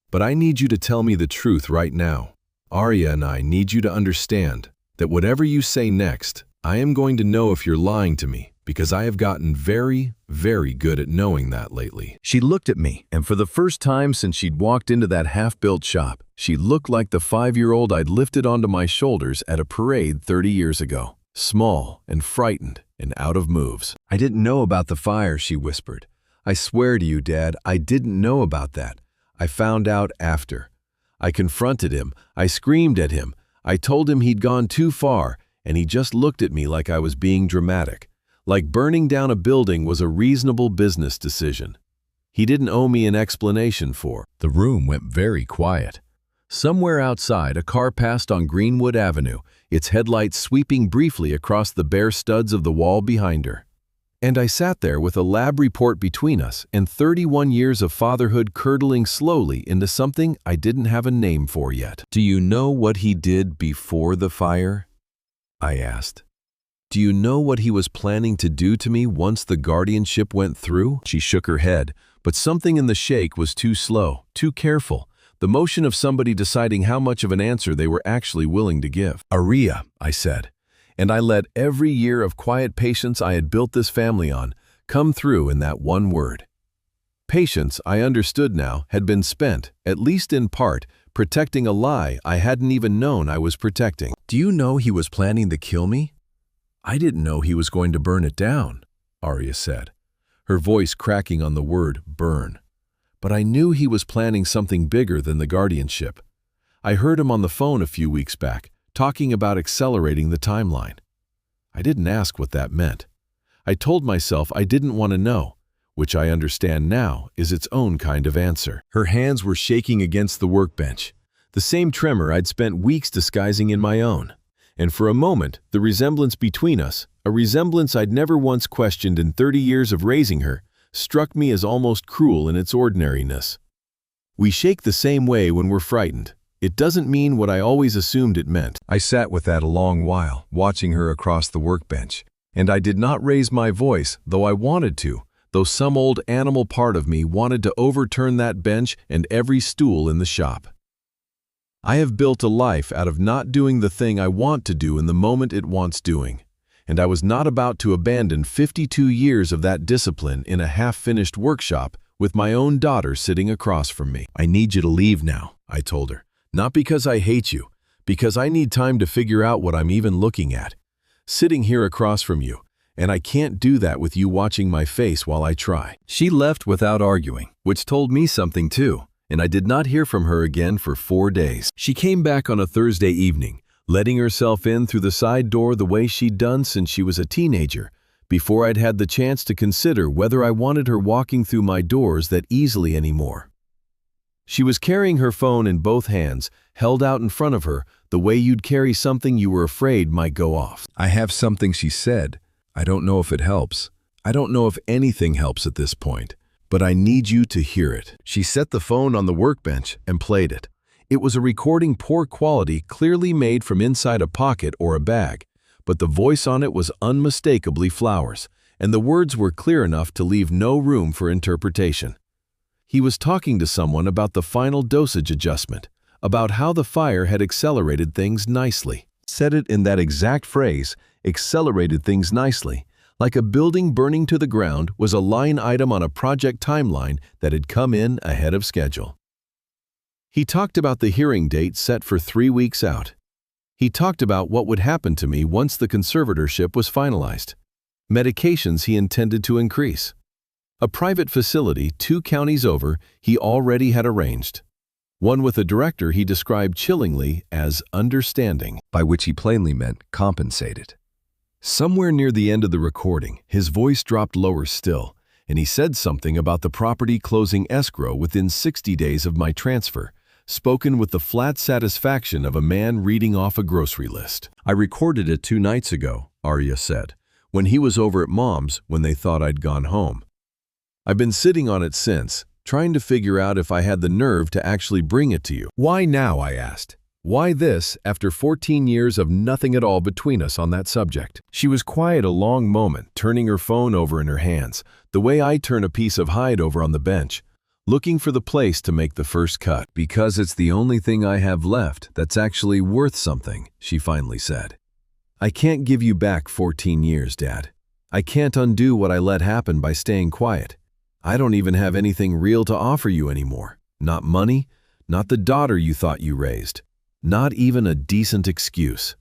But I need you to tell me the truth right now. Arya and I need you to understand that whatever you say next, I am going to know if you're lying to me, because I have gotten very, very good at knowing that lately." She looked at me, and for the first time since she'd walked into that half-built shop, she looked like the 5-year-old I'd lifted onto my shoulders at a parade 30 years ago. Small and frightened and out of moves. "I didn't know about the fire," she whispered. "I swear to you, Dad, I didn't know about that. I found out after. I confronted him. I screamed at him. I told him he'd gone too far, and he just looked at me like I was being dramatic. Like burning down a building was a reasonable business decision. He didn't owe me an explanation for." The room went very quiet. Somewhere outside, a car passed on Greenwood Avenue, its headlights sweeping briefly across the bare studs of the wall behind her. And I sat there with a lab report between us and 31 years of fatherhood curdling slowly into something I didn't have a name for yet. "Do you know what he did before the fire?" I asked. "Do you know what he was planning to do to me once the guardianship went through?" She shook her head, but something in the shake was too slow, too careful, the motion of somebody deciding how much of an answer they were actually willing to give. "Arya," I said, and I let every year of quiet patience I had built this family on come through in that one word. Patience, I understood now, had been spent, at least in part, protecting a lie I hadn't even known I was protecting. "Do you know he was planning to kill me?" "I didn't know he was going to burn it down," Arya said, her voice cracking on the word burn. "But I knew he was planning something bigger than the guardianship. I heard him on the phone a few weeks back, talking about accelerating the timeline. I didn't ask what that meant. I told myself I didn't want to know, which I understand now is its own kind of answer." Her hands were shaking against the workbench, the same tremor I'd spent weeks disguising in my own. And for a moment, the resemblance between us, a resemblance I'd never once questioned in 30 years of raising her, struck me as almost cruel in its ordinariness. "We shake the same way when we're frightened. It doesn't mean what I always assumed it meant." I sat with that a long while, watching her across the workbench, and I did not raise my voice, though I wanted to, though some old animal part of me wanted to overturn that bench and every stool in the shop. I have built a life out of not doing the thing I want to do in the moment it wants doing, and I was not about to abandon 52 years of that discipline in a half-finished workshop with my own daughter sitting across from me. "I need you to leave now," I told her. "Not because I hate you, because I need time to figure out what I'm even looking at. Sitting here across from you, and I can't do that with you watching my face while I try." She left without arguing, which told me something too, and I did not hear from her again for 4 days. She came back on a Thursday evening, letting herself in through the side door the way she'd done since she was a teenager, before I'd had the chance to consider whether I wanted her walking through my doors that easily anymore. She was carrying her phone in both hands, held out in front of her, the way you'd carry something you were afraid might go off. "I have something," she said. "I don't know if it helps. I don't know if anything helps at this point, but I need you to hear it." She set the phone on the workbench and played it. It was a recording poor quality, clearly made from inside a pocket or a bag, but the voice on it was unmistakably Flowers, and the words were clear enough to leave no room for interpretation. He was talking to someone about the final dosage adjustment, about how the fire had accelerated things nicely. Said it in that exact phrase, accelerated things nicely, like a building burning to the ground was a line item on a project timeline that had come in ahead of schedule. He talked about the hearing date set for 3 weeks out. He talked about what would happen to me once the conservatorship was finalized. Medications he intended to increase. A private facility 2 counties over he already had arranged. One with a director he described chillingly as understanding, by which he plainly meant compensated. Somewhere near the end of the recording, his voice dropped lower still, and he said something about the property closing escrow within 60 days of my transfer, spoken with the flat satisfaction of a man reading off a grocery list. "I recorded it 2 nights ago," Arya said, "when he was over at Mom's when they thought I'd gone home. I've been sitting on it since, trying to figure out if I had the nerve to actually bring it to you." "Why now?" I asked. "Why this after 14 years of nothing at all between us on that subject?" She was quiet a long moment, turning her phone over in her hands, the way I turn a piece of hide over on the bench, looking for the place to make the first cut. "Because it's the only thing I have left that's actually worth something," she finally said. "I can't give you back 14 years, Dad. I can't undo what I let happen by staying quiet. I don't even have anything real to offer you anymore. Not money, not the daughter you thought you raised. Not even a decent excuse.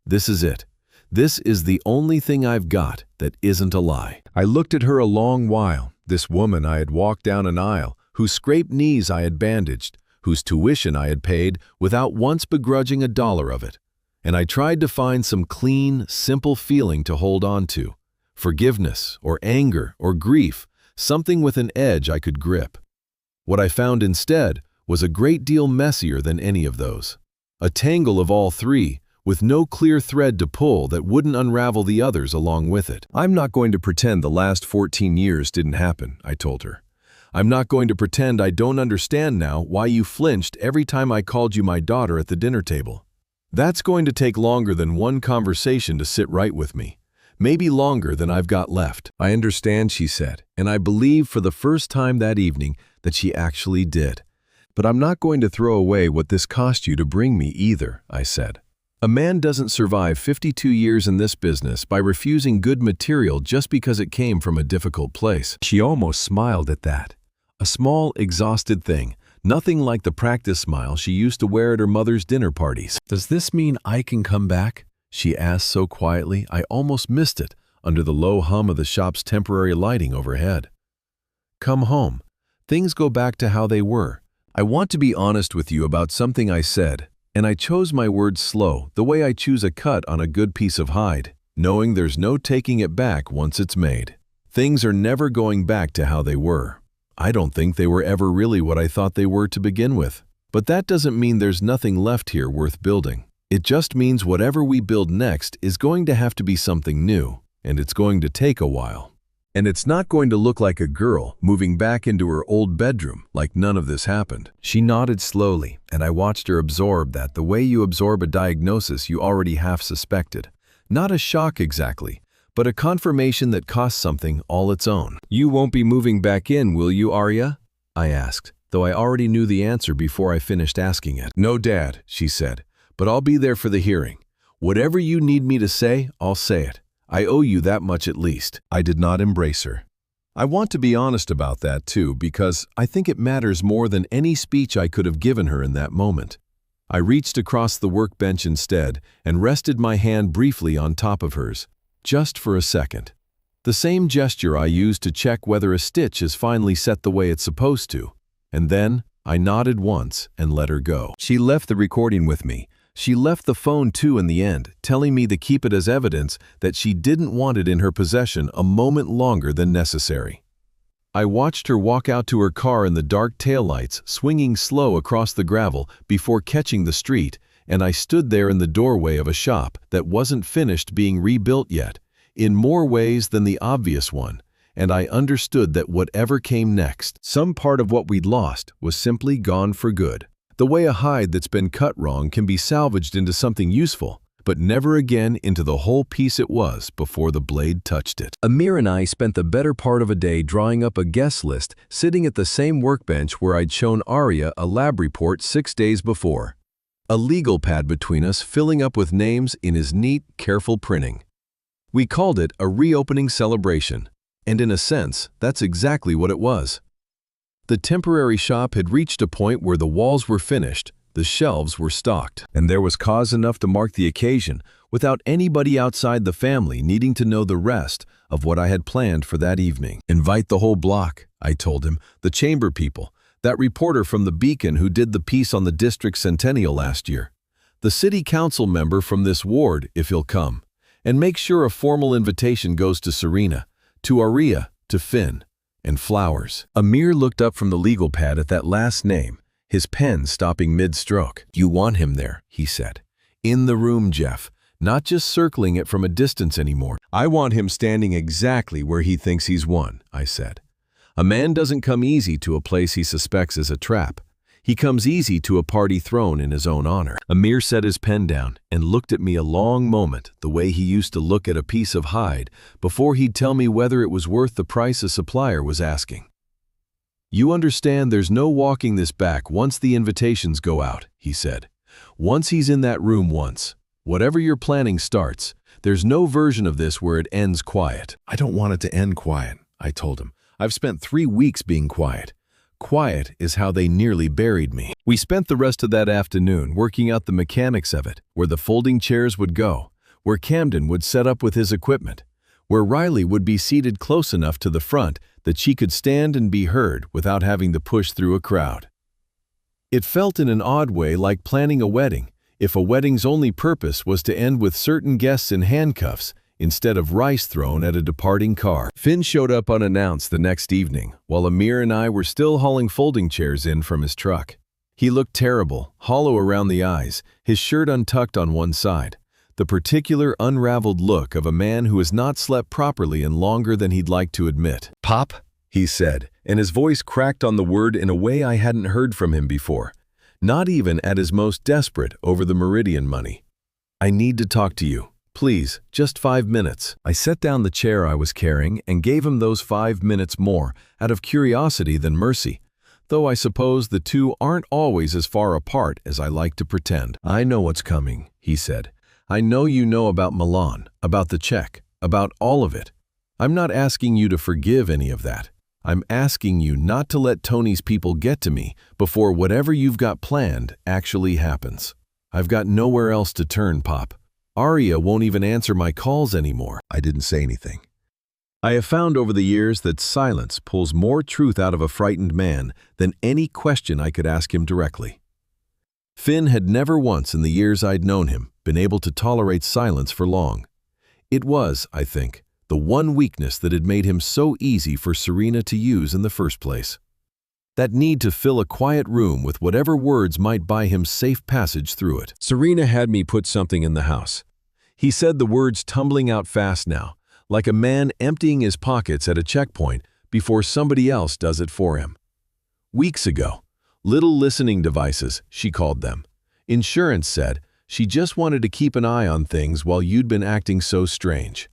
This is it. This is the only thing I've got that isn't a lie." I looked at her a long while, this woman I had walked down an aisle, whose scraped knees I had bandaged, whose tuition I had paid without once begrudging $1 of it. And I tried to find some clean, simple feeling to hold on to. Forgiveness, or anger, or grief, something with an edge I could grip. What I found instead was a great deal messier than any of those. A tangle of all 3, with no clear thread to pull that wouldn't unravel the others along with it. "I'm not going to pretend the last 14 years didn't happen," I told her. "I'm not going to pretend I don't understand now why you flinched every time I called you my daughter at the dinner table. That's going to take longer than one conversation to sit right with me. Maybe longer than I've got left." "I understand," she said, and I believe for the first time that evening that she actually did. "But I'm not going to throw away what this cost you to bring me either," I said. "A man doesn't survive 52 years in this business by refusing good material just because it came from a difficult place." She almost smiled at that. A small, exhausted thing, nothing like the practice smile she used to wear at her mother's dinner parties. "Does this mean I can come back?" she asked so quietly I almost missed it under the low hum of the shop's temporary lighting overhead. "Come home. Things go back to how they were. I want to be honest with you about something I said, and I chose my words slow, the way I choose a cut on a good piece of hide, knowing there's no taking it back once it's made. Things are never going back to how they were. I don't think they were ever really what I thought they were to begin with. But that doesn't mean there's nothing left here worth building. It just means whatever we build next is going to have to be something new, and it's going to take a while. And it's not going to look like a girl moving back into her old bedroom like none of this happened." She nodded slowly, and I watched her absorb that the way you absorb a diagnosis you already half suspected. Not a shock exactly, but a confirmation that costs something all its own. "You won't be moving back in, will you, Arya?" I asked, though I already knew the answer before I finished asking it. "No, Dad," she said, "but I'll be there for the hearing. Whatever you need me to say, I'll say it. I owe you that much at least." I did not embrace her. I want to be honest about that too, because I think it matters more than any speech I could have given her in that moment. I reached across the workbench instead and rested my hand briefly on top of hers, just for a second. The same gesture I used to check whether a stitch is finally set the way it's supposed to. And then I nodded once and let her go. She left the recording with me. She left the phone too in the end, telling me to keep it as evidence that she didn't want it in her possession a moment longer than necessary. I watched her walk out to her car in the dark taillights, swinging slow across the gravel before catching the street, and I stood there in the doorway of a shop that wasn't finished being rebuilt yet, in more ways than the obvious one, and I understood that whatever came next, some part of what we'd lost was simply gone for good. The way a hide that's been cut wrong can be salvaged into something useful, but never again into the whole piece it was before the blade touched it. Amir and I spent the better part of a day drawing up a guest list, sitting at the same workbench where I'd shown Arya a lab report 6 days before. A legal pad between us filling up with names in his neat, careful printing. We called it a reopening celebration, and in a sense, that's exactly what it was. The temporary shop had reached a point where the walls were finished, the shelves were stocked, and there was cause enough to mark the occasion without anybody outside the family needing to know the rest of what I had planned for that evening. "Invite the whole block," I told him, "the chamber people, that reporter from the Beacon who did the piece on the district centennial last year, the city council member from this ward if he'll come, and make sure a formal invitation goes to Serena, to Aria, to Finn, and flowers." Amir looked up from the legal pad at that last name, his pen stopping mid-stroke. "You want him there," he said. "In the room, Jeff, not just circling it from a distance anymore." "I want him standing exactly where he thinks he's won," I said. "A man doesn't come easy to a place he suspects is a trap. He comes easy to a party thrown in his own honor." Amir set his pen down and looked at me a long moment, the way he used to look at a piece of hide before he'd tell me whether it was worth the price a supplier was asking. "You understand there's no walking this back once the invitations go out," he said. "Once he's in that room once, whatever you're planning starts. There's no version of this where it ends quiet." "I don't want it to end quiet," I told him. "I've spent 3 weeks being quiet. Quiet is how they nearly buried me." We spent the rest of that afternoon working out the mechanics of it, where the folding chairs would go, where Camden would set up with his equipment, where Riley would be seated close enough to the front that she could stand and be heard without having to push through a crowd. It felt in an odd way like planning a wedding, if a wedding's only purpose was to end with certain guests in handcuffs instead of rice thrown at a departing car. Finn showed up unannounced the next evening, while Amir and I were still hauling folding chairs in from his truck. He looked terrible, hollow around the eyes, his shirt untucked on one side, the particular unraveled look of a man who has not slept properly in longer than he'd like to admit. "Pop," he said, and his voice cracked on the word in a way I hadn't heard from him before, not even at his most desperate over the Meridian money. "I need to talk to you. Please, just 5 minutes." I set down the chair I was carrying and gave him those 5 minutes more out of curiosity than mercy, though I suppose the two aren't always as far apart as I like to pretend. "I know what's coming," he said. "I know you know about Milan, about the check, about all of it. I'm not asking you to forgive any of that. I'm asking you not to let Tony's people get to me before whatever you've got planned actually happens. I've got nowhere else to turn, Pop. Aria won't even answer my calls anymore." I didn't say anything. I have found over the years that silence pulls more truth out of a frightened man than any question I could ask him directly. Finn had never once in the years I'd known him been able to tolerate silence for long. It was, I think, the one weakness that had made him so easy for Serena to use in the first place. That need to fill a quiet room with whatever words might buy him safe passage through it. "Serena had me put something in the house." He said the words tumbling out fast now, like a man emptying his pockets at a checkpoint before somebody else does it for him. "Weeks ago. Little listening devices, she called them. Insurance said she just wanted to keep an eye on things while you'd been acting so strange.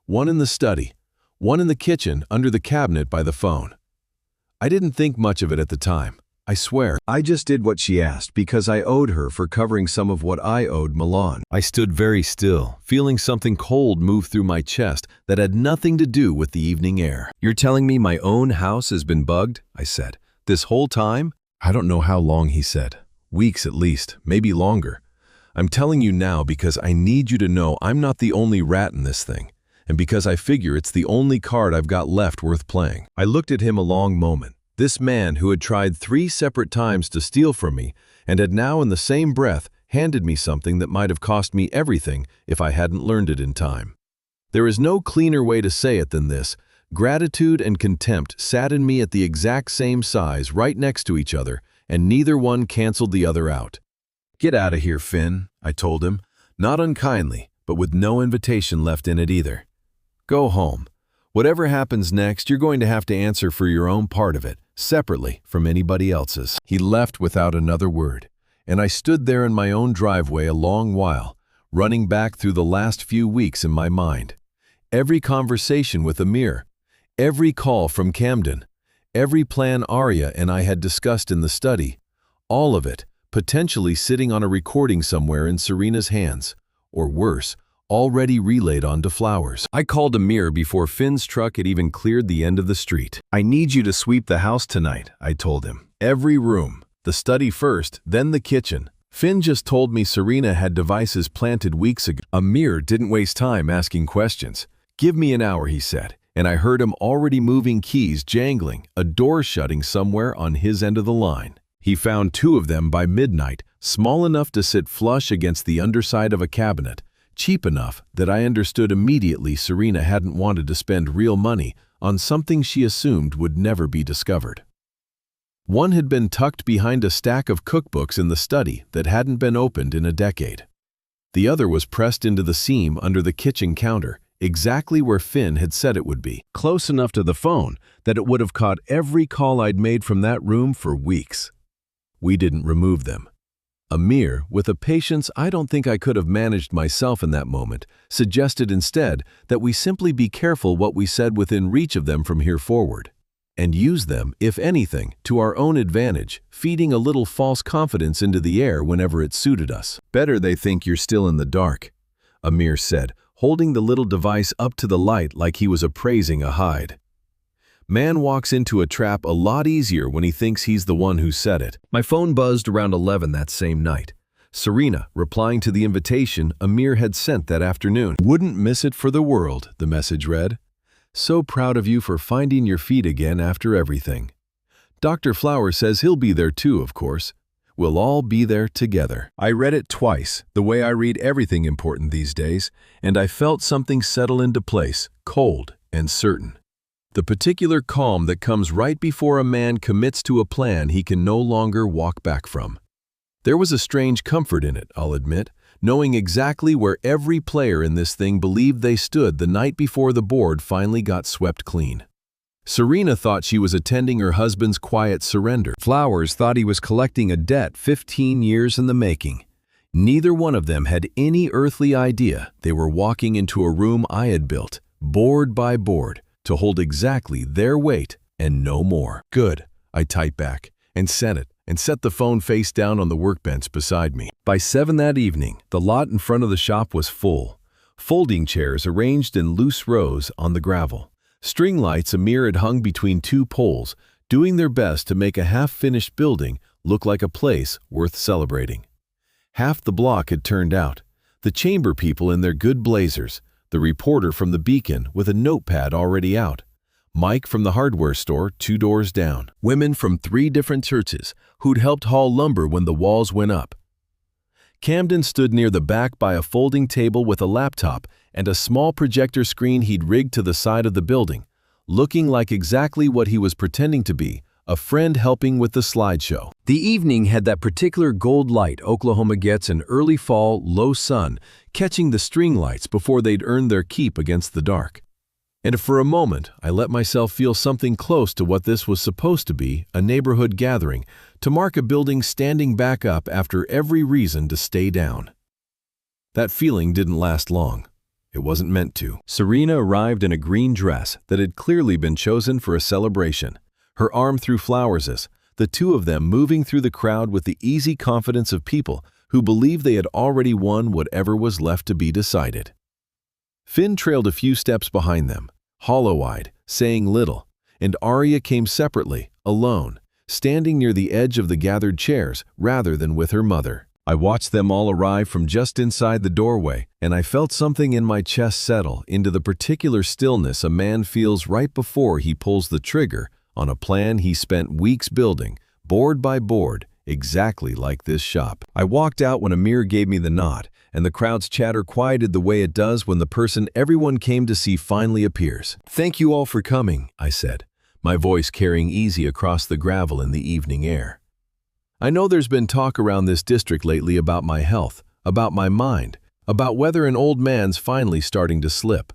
One in the study, one in the kitchen under the cabinet by the phone. I didn't think much of it at the time, I swear. I just did what she asked because I owed her for covering some of what I owed Milan." I stood very still, feeling something cold move through my chest that had nothing to do with the evening air. "You're telling me my own house has been bugged?" I said. "This whole time?" "I don't know how long," he said. "Weeks at least, maybe longer. I'm telling you now because I need you to know I'm not the only rat in this thing, and because I figure it's the only card I've got left worth playing." I looked at him a long moment. This man who had tried 3 separate times to steal from me and had now in the same breath handed me something that might have cost me everything if I hadn't learned it in time. There is no cleaner way to say it than this. Gratitude and contempt sat in me at the exact same size right next to each other, and neither one canceled the other out. "Get out of here, Finn," I told him, not unkindly, but with no invitation left in it either. "Go home. Whatever happens next, you're going to have to answer for your own part of it, separately from anybody else's." He left without another word, and I stood there in my own driveway a long while, running back through the last few weeks in my mind. Every conversation with Amir, every call from Camden, every plan Aria and I had discussed in the study, all of it potentially sitting on a recording somewhere in Serena's hands, or worse, already relayed onto Flowers. I called Amir before Finn's truck had even cleared the end of the street. "I need you to sweep the house tonight," I told him. "Every room. The study first, then the kitchen. Finn just told me Serena had devices planted weeks ago." Amir didn't waste time asking questions. "Give me an hour," he said, and I heard him already moving keys, jangling, a door shutting somewhere on his end of the line. He found 2 of them by midnight, small enough to sit flush against the underside of a cabinet, cheap enough that I understood immediately Serena hadn't wanted to spend real money on something she assumed would never be discovered. One had been tucked behind a stack of cookbooks in the study that hadn't been opened in a decade. The other was pressed into the seam under the kitchen counter, exactly where Finn had said it would be, close enough to the phone that it would have caught every call I'd made from that room for weeks. We didn't remove them. Amir, with a patience I don't think I could have managed myself in that moment, suggested instead that we simply be careful what we said within reach of them from here forward, and use them, if anything, to our own advantage, feeding a little false confidence into the air whenever it suited us. "Better they think you're still in the dark," Amir said, holding the little device up to the light like he was appraising a hide. Man walks into a trap a lot easier when he thinks he's the one who said it. My phone buzzed around 11 that same night. Serena, replying to the invitation Amir had sent that afternoon. "Wouldn't miss it for the world," the message read. "So proud of you for finding your feet again after everything. Dr. Flowers says he'll be there too, of course. We'll all be there together." I read it twice, the way I read everything important these days, and I felt something settle into place, cold and certain. The particular calm that comes right before a man commits to a plan he can no longer walk back from. There was a strange comfort in it, I'll admit, knowing exactly where every player in this thing believed they stood the night before the board finally got swept clean. Serena thought she was attending her husband's quiet surrender. Flowers thought he was collecting a debt 15 years in the making. Neither one of them had any earthly idea they were walking into a room I had built, board by board, to hold exactly their weight and no more. "Good," I typed back, and sent it, and set the phone face down on the workbench beside me. By 7 that evening, the lot in front of the shop was full. Folding chairs arranged in loose rows on the gravel. String lights Amir had hung between 2 poles, doing their best to make a half-finished building look like a place worth celebrating. Half the block had turned out. The chamber people in their good blazers, the reporter from the Beacon with a notepad already out, Mike from the hardware store 2 doors down, women from 3 different churches who'd helped haul lumber when the walls went up. Camden stood near the back by a folding table with a laptop and a small projector screen he'd rigged to the side of the building, looking like exactly what he was pretending to be, a friend helping with the slideshow. The evening had that particular gold light Oklahoma gets in early fall, low sun, catching the string lights before they'd earned their keep against the dark. And for a moment, I let myself feel something close to what this was supposed to be, a neighborhood gathering, to mark a building standing back up after every reason to stay down. That feeling didn't last long. It wasn't meant to. Serena arrived in a green dress that had clearly been chosen for a celebration, her arm through Flowers', the 2 of them moving through the crowd with the easy confidence of people who believed they had already won whatever was left to be decided. Finn trailed a few steps behind them, hollow-eyed, saying little, and Arya came separately, alone, standing near the edge of the gathered chairs rather than with her mother. I watched them all arrive from just inside the doorway, and I felt something in my chest settle into the particular stillness a man feels right before he pulls the trigger on a plan he spent weeks building, board by board, exactly like this shop. I walked out when Amir gave me the nod, and the crowd's chatter quieted the way it does when the person everyone came to see finally appears. "Thank you all for coming," I said, my voice carrying easy across the gravel in the evening air. "I know there's been talk around this district lately about my health, about my mind, about whether an old man's finally starting to slip.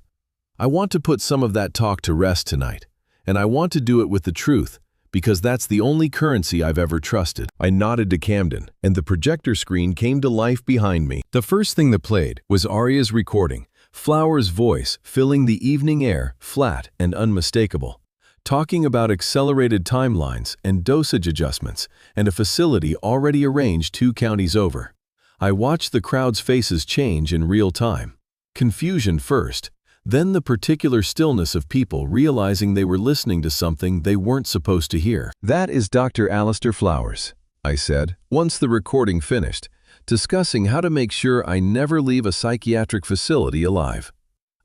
I want to put some of that talk to rest tonight, and I want to do it with the truth, because that's the only currency I've ever trusted." I nodded to Camden, and the projector screen came to life behind me. The first thing that played was Arya's recording, Flowers' voice filling the evening air, flat and unmistakable, talking about accelerated timelines and dosage adjustments and a facility already arranged 2 counties over. I watched the crowd's faces change in real time. Confusion first, then the particular stillness of people realizing they were listening to something they weren't supposed to hear. "That is Dr. Alistair Flowers," I said, once the recording finished, discussing how to make sure I never leave a psychiatric facility alive.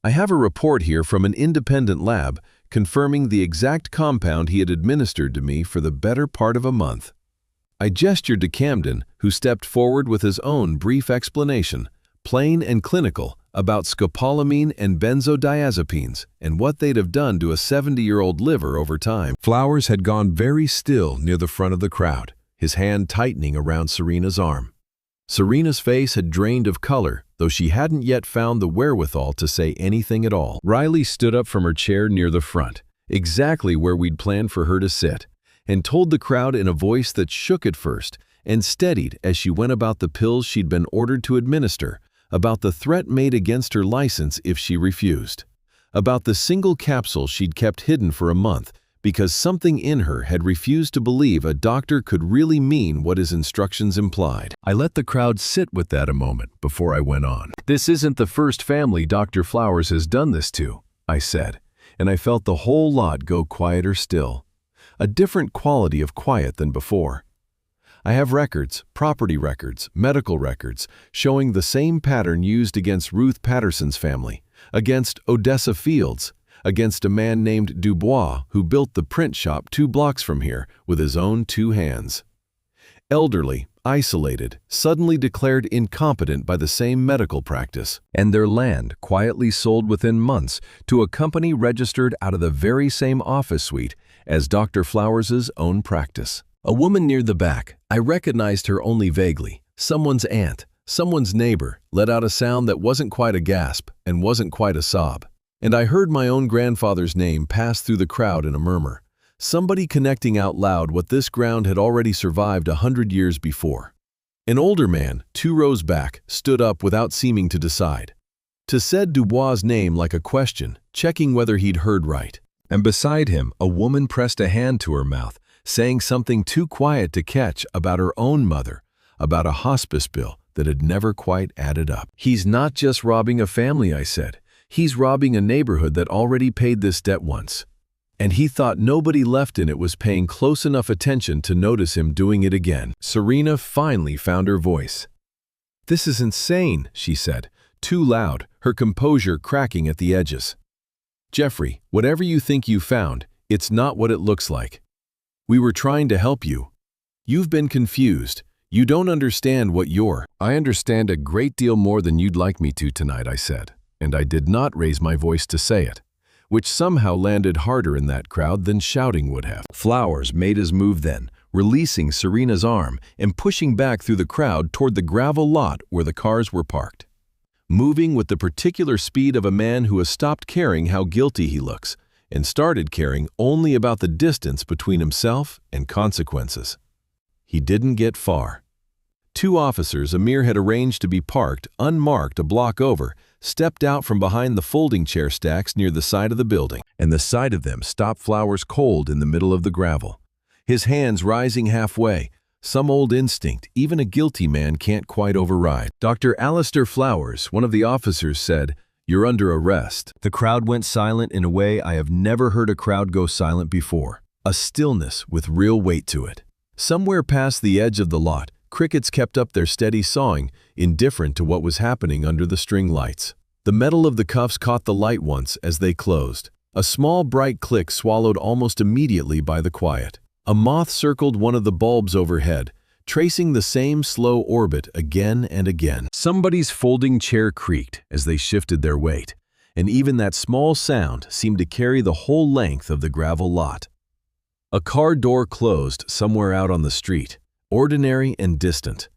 "I have a report here from an independent lab confirming the exact compound he had administered to me for the better part of a month." I gestured to Camden, who stepped forward with his own brief explanation, plain and clinical, about scopolamine and benzodiazepines and what they'd have done to a 70-year-old liver over time. Flowers had gone very still near the front of the crowd, his hand tightening around Serena's arm. Serena's face had drained of color, though she hadn't yet found the wherewithal to say anything at all. Riley stood up from her chair near the front, exactly where we'd planned for her to sit, and told the crowd in a voice that shook at first and steadied as she went about the pills she'd been ordered to administer, about the threat made against her license if she refused, about the single capsule she'd kept hidden for a month because something in her had refused to believe a doctor could really mean what his instructions implied. I let the crowd sit with that a moment before I went on. "This isn't the first family Dr. Flowers has done this to," I said, and I felt the whole lot go quieter still. A different quality of quiet than before. I have records, property records, medical records, showing the same pattern used against Ruth Patterson's family, against Odessa Fields, against a man named Dubois who built the print shop 2 blocks from here with his own 2 hands. Elderly, isolated, suddenly declared incompetent by the same medical practice. And their land quietly sold within months to a company registered out of the very same office suite as Dr. Flowers's own practice. A woman near the back, I recognized her only vaguely, someone's aunt, someone's neighbor, let out a sound that wasn't quite a gasp and wasn't quite a sob. And I heard my own grandfather's name pass through the crowd in a murmur, somebody connecting out loud what this ground had already survived 100 years before. An older man, 2 rows back, stood up without seeming to decide. To said Dubois' name like a question, checking whether he'd heard right. And beside him, a woman pressed a hand to her mouth, saying something too quiet to catch about her own mother, about a hospice bill that had never quite added up. "He's not just robbing a family," I said. "He's robbing a neighborhood that already paid this debt once. And he thought nobody left in it was paying close enough attention to notice him doing it again." Serena finally found her voice. "This is insane," she said, too loud, her composure cracking at the edges. "Jeffrey, whatever you think you found, it's not what it looks like. We were trying to help you. You've been confused. You don't understand what you're—" "I understand a great deal more than you'd like me to tonight," I said, and I did not raise my voice to say it, which somehow landed harder in that crowd than shouting would have. Flowers made his move then, releasing Serena's arm and pushing back through the crowd toward the gravel lot where the cars were parked. Moving with the particular speed of a man who has stopped caring how guilty he looks, and started caring only about the distance between himself and consequences. He didn't get far. 2 officers Amir had arranged to be parked unmarked a block over stepped out from behind the folding chair stacks near the side of the building, and the sight of them stopped Flowers cold in the middle of the gravel. His hands rising halfway, some old instinct even a guilty man can't quite override. "Dr. Alistair Flowers," one of the officers said, "you're under arrest." The crowd went silent in a way I have never heard a crowd go silent before. A stillness with real weight to it. Somewhere past the edge of the lot, crickets kept up their steady sawing, indifferent to what was happening under the string lights. The metal of the cuffs caught the light once as they closed. A small bright click swallowed almost immediately by the quiet. A moth circled one of the bulbs overhead, tracing the same slow orbit again and again. Somebody's folding chair creaked as they shifted their weight, and even that small sound seemed to carry the whole length of the gravel lot. A car door closed somewhere out on the street, ordinary and distant.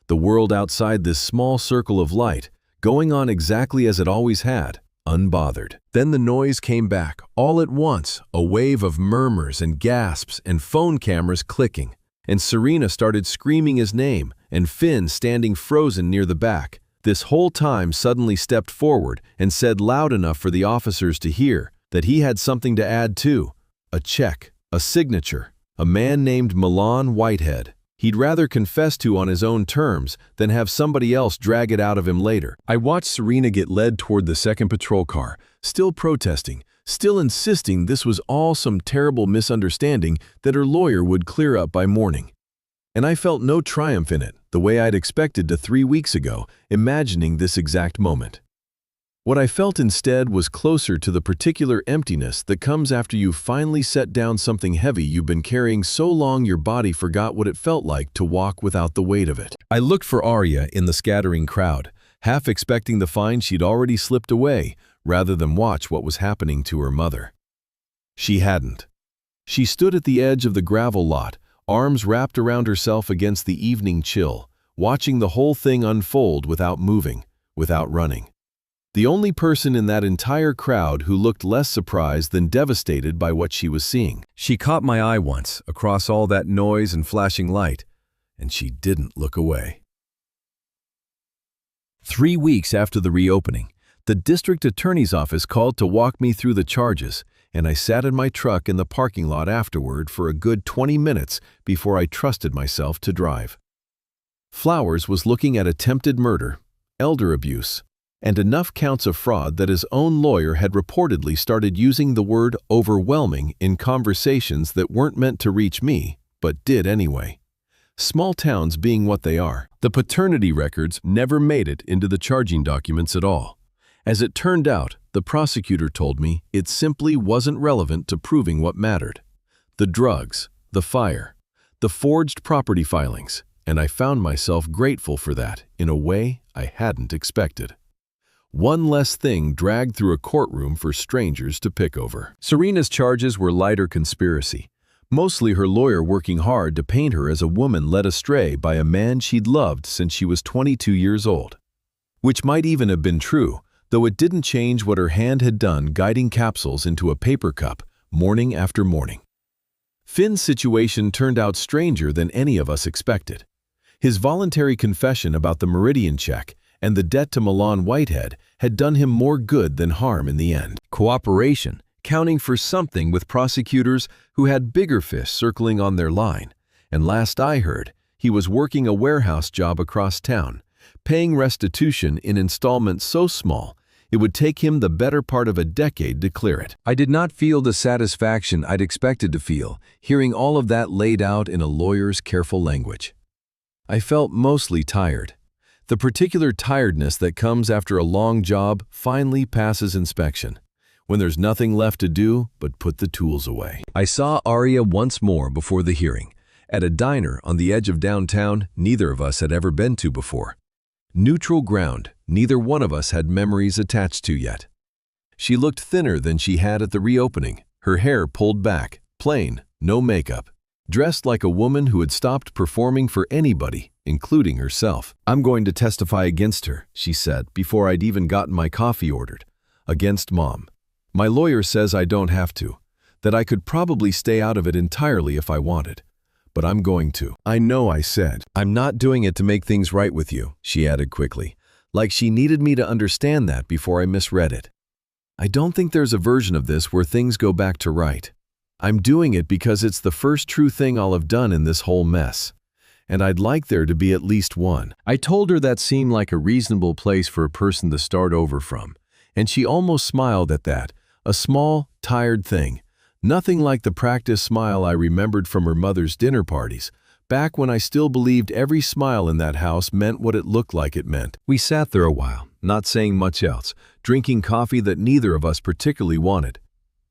The world outside this small circle of light, going on exactly as it always had, unbothered. Then the noise came back, all at once, a wave of murmurs and gasps and phone cameras clicking. And Serena started screaming his name, and Finn, standing frozen near the back, this whole time suddenly stepped forward and said loud enough for the officers to hear that he had something to add too. A check, a signature, a man named Milan Whitehead. he'd rather confess to on his own terms than have somebody else drag it out of him later. I watched Serena get led toward the second patrol car, still protesting, still insisting this was all some terrible misunderstanding that her lawyer would clear up by morning. And I felt no triumph in it, the way I'd expected to 3 weeks ago, imagining this exact moment. What I felt instead was closer to the particular emptiness that comes after you finally set down something heavy you've been carrying so long your body forgot what it felt like to walk without the weight of it. I looked for Arya in the scattering crowd, half expecting to find she'd already slipped away, rather than watch what was happening to her mother. She hadn't. She stood at the edge of the gravel lot, arms wrapped around herself against the evening chill, watching the whole thing unfold without moving, without running. The only person in that entire crowd who looked less surprised than devastated by what she was seeing. She caught my eye once, across all that noise and flashing light, and she didn't look away. 3 weeks after the reopening, the district attorney's office called to walk me through the charges, and I sat in my truck in the parking lot afterward for a good 20 minutes before I trusted myself to drive. Flowers was looking at attempted murder, elder abuse, and enough counts of fraud that his own lawyer had reportedly started using the word overwhelming in conversations that weren't meant to reach me, but did anyway. Small towns being what they are, the paternity records never made it into the charging documents at all. As it turned out, the prosecutor told me it simply wasn't relevant to proving what mattered. The drugs, the fire, the forged property filings, and I found myself grateful for that in a way I hadn't expected. One less thing dragged through a courtroom for strangers to pick over. Serena's charges were lighter conspiracy, mostly her lawyer working hard to paint her as a woman led astray by a man she'd loved since she was 22 years old. Which might even have been true, though it didn't change what her hand had done guiding capsules into a paper cup morning after morning. Finn's situation turned out stranger than any of us expected. His voluntary confession about the Meridian check and the debt to Milan Whitehead had done him more good than harm in the end. Cooperation, counting for something with prosecutors who had bigger fish circling on their line, and last I heard, he was working a warehouse job across town, paying restitution in installments so small it would take him the better part of a decade to clear it. I did not feel the satisfaction I'd expected to feel, hearing all of that laid out in a lawyer's careful language. I felt mostly tired. The particular tiredness that comes after a long job finally passes inspection, when there's nothing left to do but put the tools away. I saw Arya once more before the hearing, at a diner on the edge of downtown neither of us had ever been to before. Neutral ground neither one of us had memories attached to yet. She looked thinner than she had at the reopening, her hair pulled back, plain, no makeup, dressed like a woman who had stopped performing for anybody, including herself. "I'm going to testify against her," she said, before I'd even gotten my coffee ordered. "Against Mom. My lawyer says I don't have to, that I could probably stay out of it entirely if I wanted. But I'm going to." "I know," I said. "I'm not doing it to make things right with you," she added quickly, like she needed me to understand that before I misread it. "I don't think there's a version of this where things go back to right. I'm doing it because it's the first true thing I'll have done in this whole mess. And I'd like there to be at least one." I told her that seemed like a reasonable place for a person to start over from, and she almost smiled at that, a small, tired thing, nothing like the practiced smile I remembered from her mother's dinner parties, back when I still believed every smile in that house meant what it looked like it meant. We sat there a while, not saying much else, drinking coffee that neither of us particularly wanted.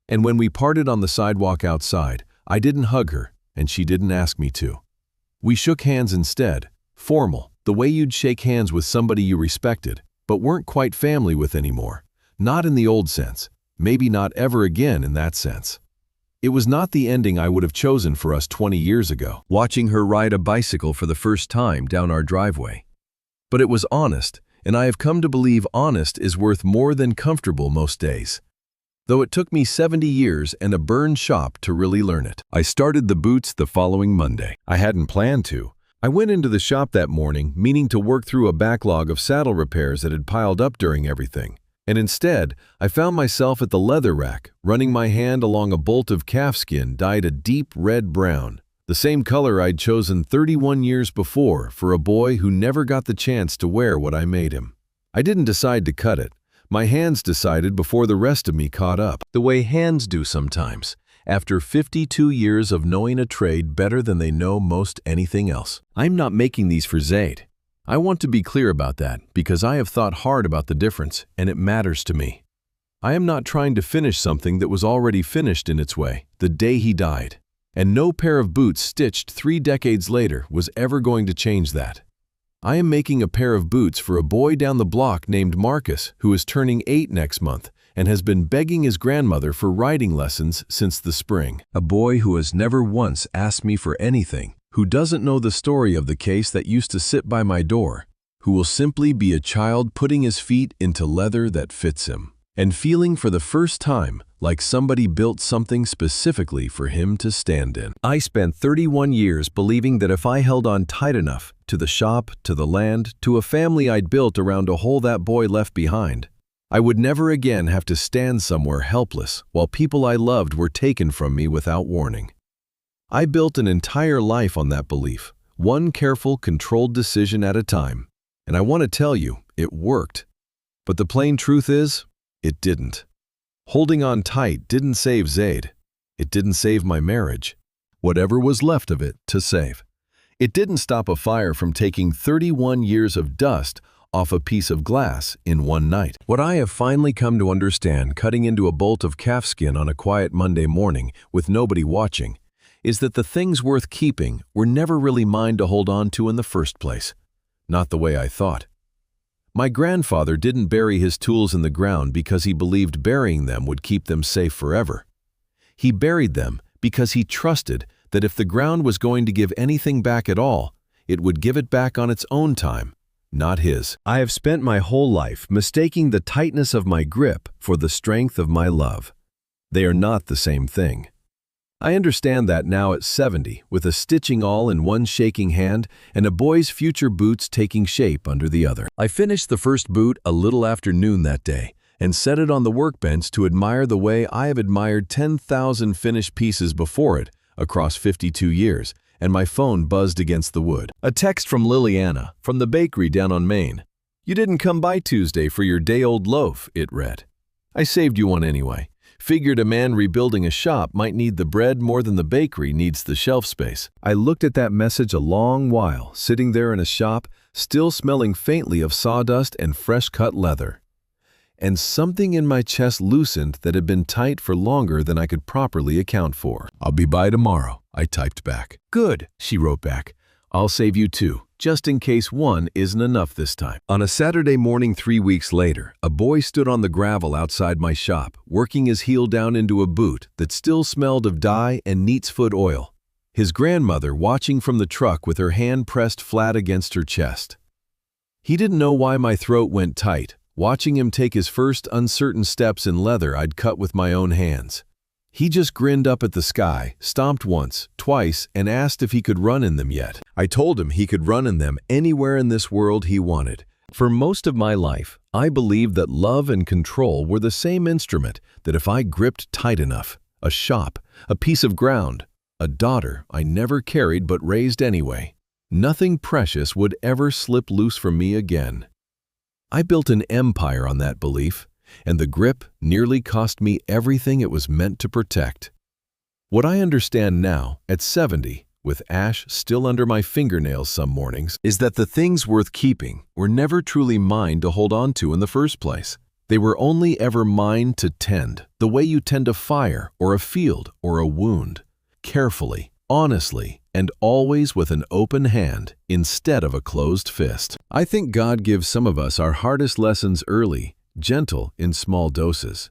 And when we parted on the sidewalk outside, I didn't hug her, and she didn't ask me to. We shook hands instead, formal, the way you'd shake hands with somebody you respected, but weren't quite family with anymore. Not in the old sense, maybe not ever again in that sense. It was not the ending I would have chosen for us 20 years ago, watching her ride a bicycle for the first time down our driveway. But it was honest, and I have come to believe honest is worth more than comfortable most days. Though it took me 70 years and a burned shop to really learn it. I started the boots the following Monday. I hadn't planned to. I went into the shop that morning meaning to work through a backlog of saddle repairs that had piled up during everything. And instead, I found myself at the leather rack, running my hand along a bolt of calfskin dyed a deep red-brown, The same color I'd chosen 31 years before for a boy who never got the chance to wear what I made him. I didn't decide to cut it. My hands decided before the rest of me caught up. The way hands do sometimes, after 52 years of knowing a trade better than they know most anything else. I'm not making these for Zaid. I want to be clear about that because I have thought hard about the difference and it matters to me. I am not trying to finish something that was already finished in its way the day he died. And no pair of boots stitched 3 decades later was ever going to change that. I am making a pair of boots for a boy down the block named Marcus who is turning 8 next month and has been begging his grandmother for riding lessons since the spring. A boy who has never once asked me for anything, who doesn't know the story of the case that used to sit by my door, who will simply be a child putting his feet into leather that fits him, and feeling for the first time like somebody built something specifically for him to stand in. I spent 31 years believing that if I held on tight enough to the shop, to the land, to a family I'd built around a hole that boy left behind, I would never again have to stand somewhere helpless while people I loved were taken from me without warning. I built an entire life on that belief, one careful, controlled decision at a time, and I want to tell you, it worked. But the plain truth is, it didn't. Holding on tight didn't save Zaid. It didn't save my marriage. Whatever was left of it to save. It didn't stop a fire from taking 31 years of dust off a piece of glass in one night. What I have finally come to understand cutting into a bolt of calfskin on a quiet Monday morning with nobody watching is that the things worth keeping were never really mine to hold on to in the first place. Not the way I thought. My grandfather didn't bury his tools in the ground because he believed burying them would keep them safe forever. He buried them because he trusted that if the ground was going to give anything back at all, it would give it back on its own time, not his. I have spent my whole life mistaking the tightness of my grip for the strength of my love. They are not the same thing. I understand that now at 70, with a stitching awl in one shaking hand and a boy's future boots taking shape under the other. I finished the first boot a little after noon that day and set it on the workbench to admire the way I have admired 10,000 finished pieces before it across 52 years, and my phone buzzed against the wood. A text from Liliana, from the bakery down on Main. "You didn't come by Tuesday for your day-old loaf," it read. "I saved you one anyway. Figured a man rebuilding a shop might need the bread more than the bakery needs the shelf space." I looked at that message a long while, sitting there in a shop, still smelling faintly of sawdust and fresh-cut leather. And something in my chest loosened that had been tight for longer than I could properly account for. "I'll be by tomorrow," I typed back. "Good," she wrote back. "I'll save you 2, just in case 1 isn't enough this time." On a Saturday morning 3 weeks later, a boy stood on the gravel outside my shop, working his heel down into a boot that still smelled of dye and neat's foot oil, his grandmother watching from the truck with her hand pressed flat against her chest. He didn't know why my throat went tight, watching him take his first uncertain steps in leather I'd cut with my own hands. He just grinned up at the sky, stomped once, twice, and asked if he could run in them yet. I told him he could run in them anywhere in this world he wanted. For most of my life, I believed that love and control were the same instrument, that if I gripped tight enough, a shop, a piece of ground, a daughter I never carried but raised anyway, nothing precious would ever slip loose from me again. I built an empire on that belief, and the grip nearly cost me everything it was meant to protect. What I understand now, at 70, with ash still under my fingernails some mornings, is that the things worth keeping were never truly mine to hold on to in the first place. They were only ever mine to tend, the way you tend a fire or a field or a wound, carefully, honestly, and always with an open hand instead of a closed fist. I think God gives some of us our hardest lessons early, gentle in small doses.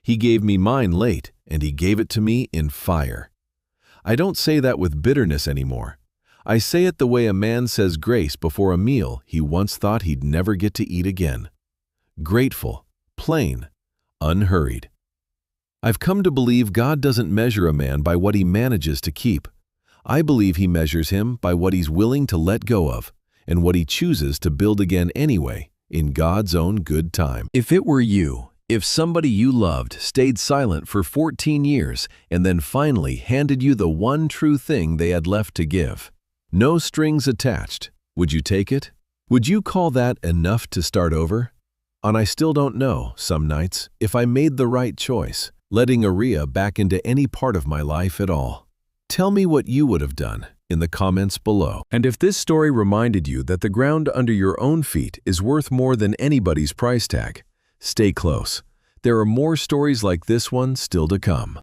He gave me mine late, and he gave it to me in fire. I don't say that with bitterness anymore. I say it the way a man says grace before a meal he once thought he'd never get to eat again. Grateful, plain, unhurried. I've come to believe God doesn't measure a man by what he manages to keep. I believe he measures him by what he's willing to let go of, and what he chooses to build again anyway, in God's own good time. If it were you, If somebody you loved stayed silent for 14 years and then finally handed you the one true thing they had left to give, no strings attached, would you take it? Would you call that enough to start over? And I still don't know, some nights, if I made the right choice, letting Aria back into any part of my life at all. Tell me what you would have done in the comments below. And if this story reminded you that the ground under your own feet is worth more than anybody's price tag, stay close. There are more stories like this one still to come.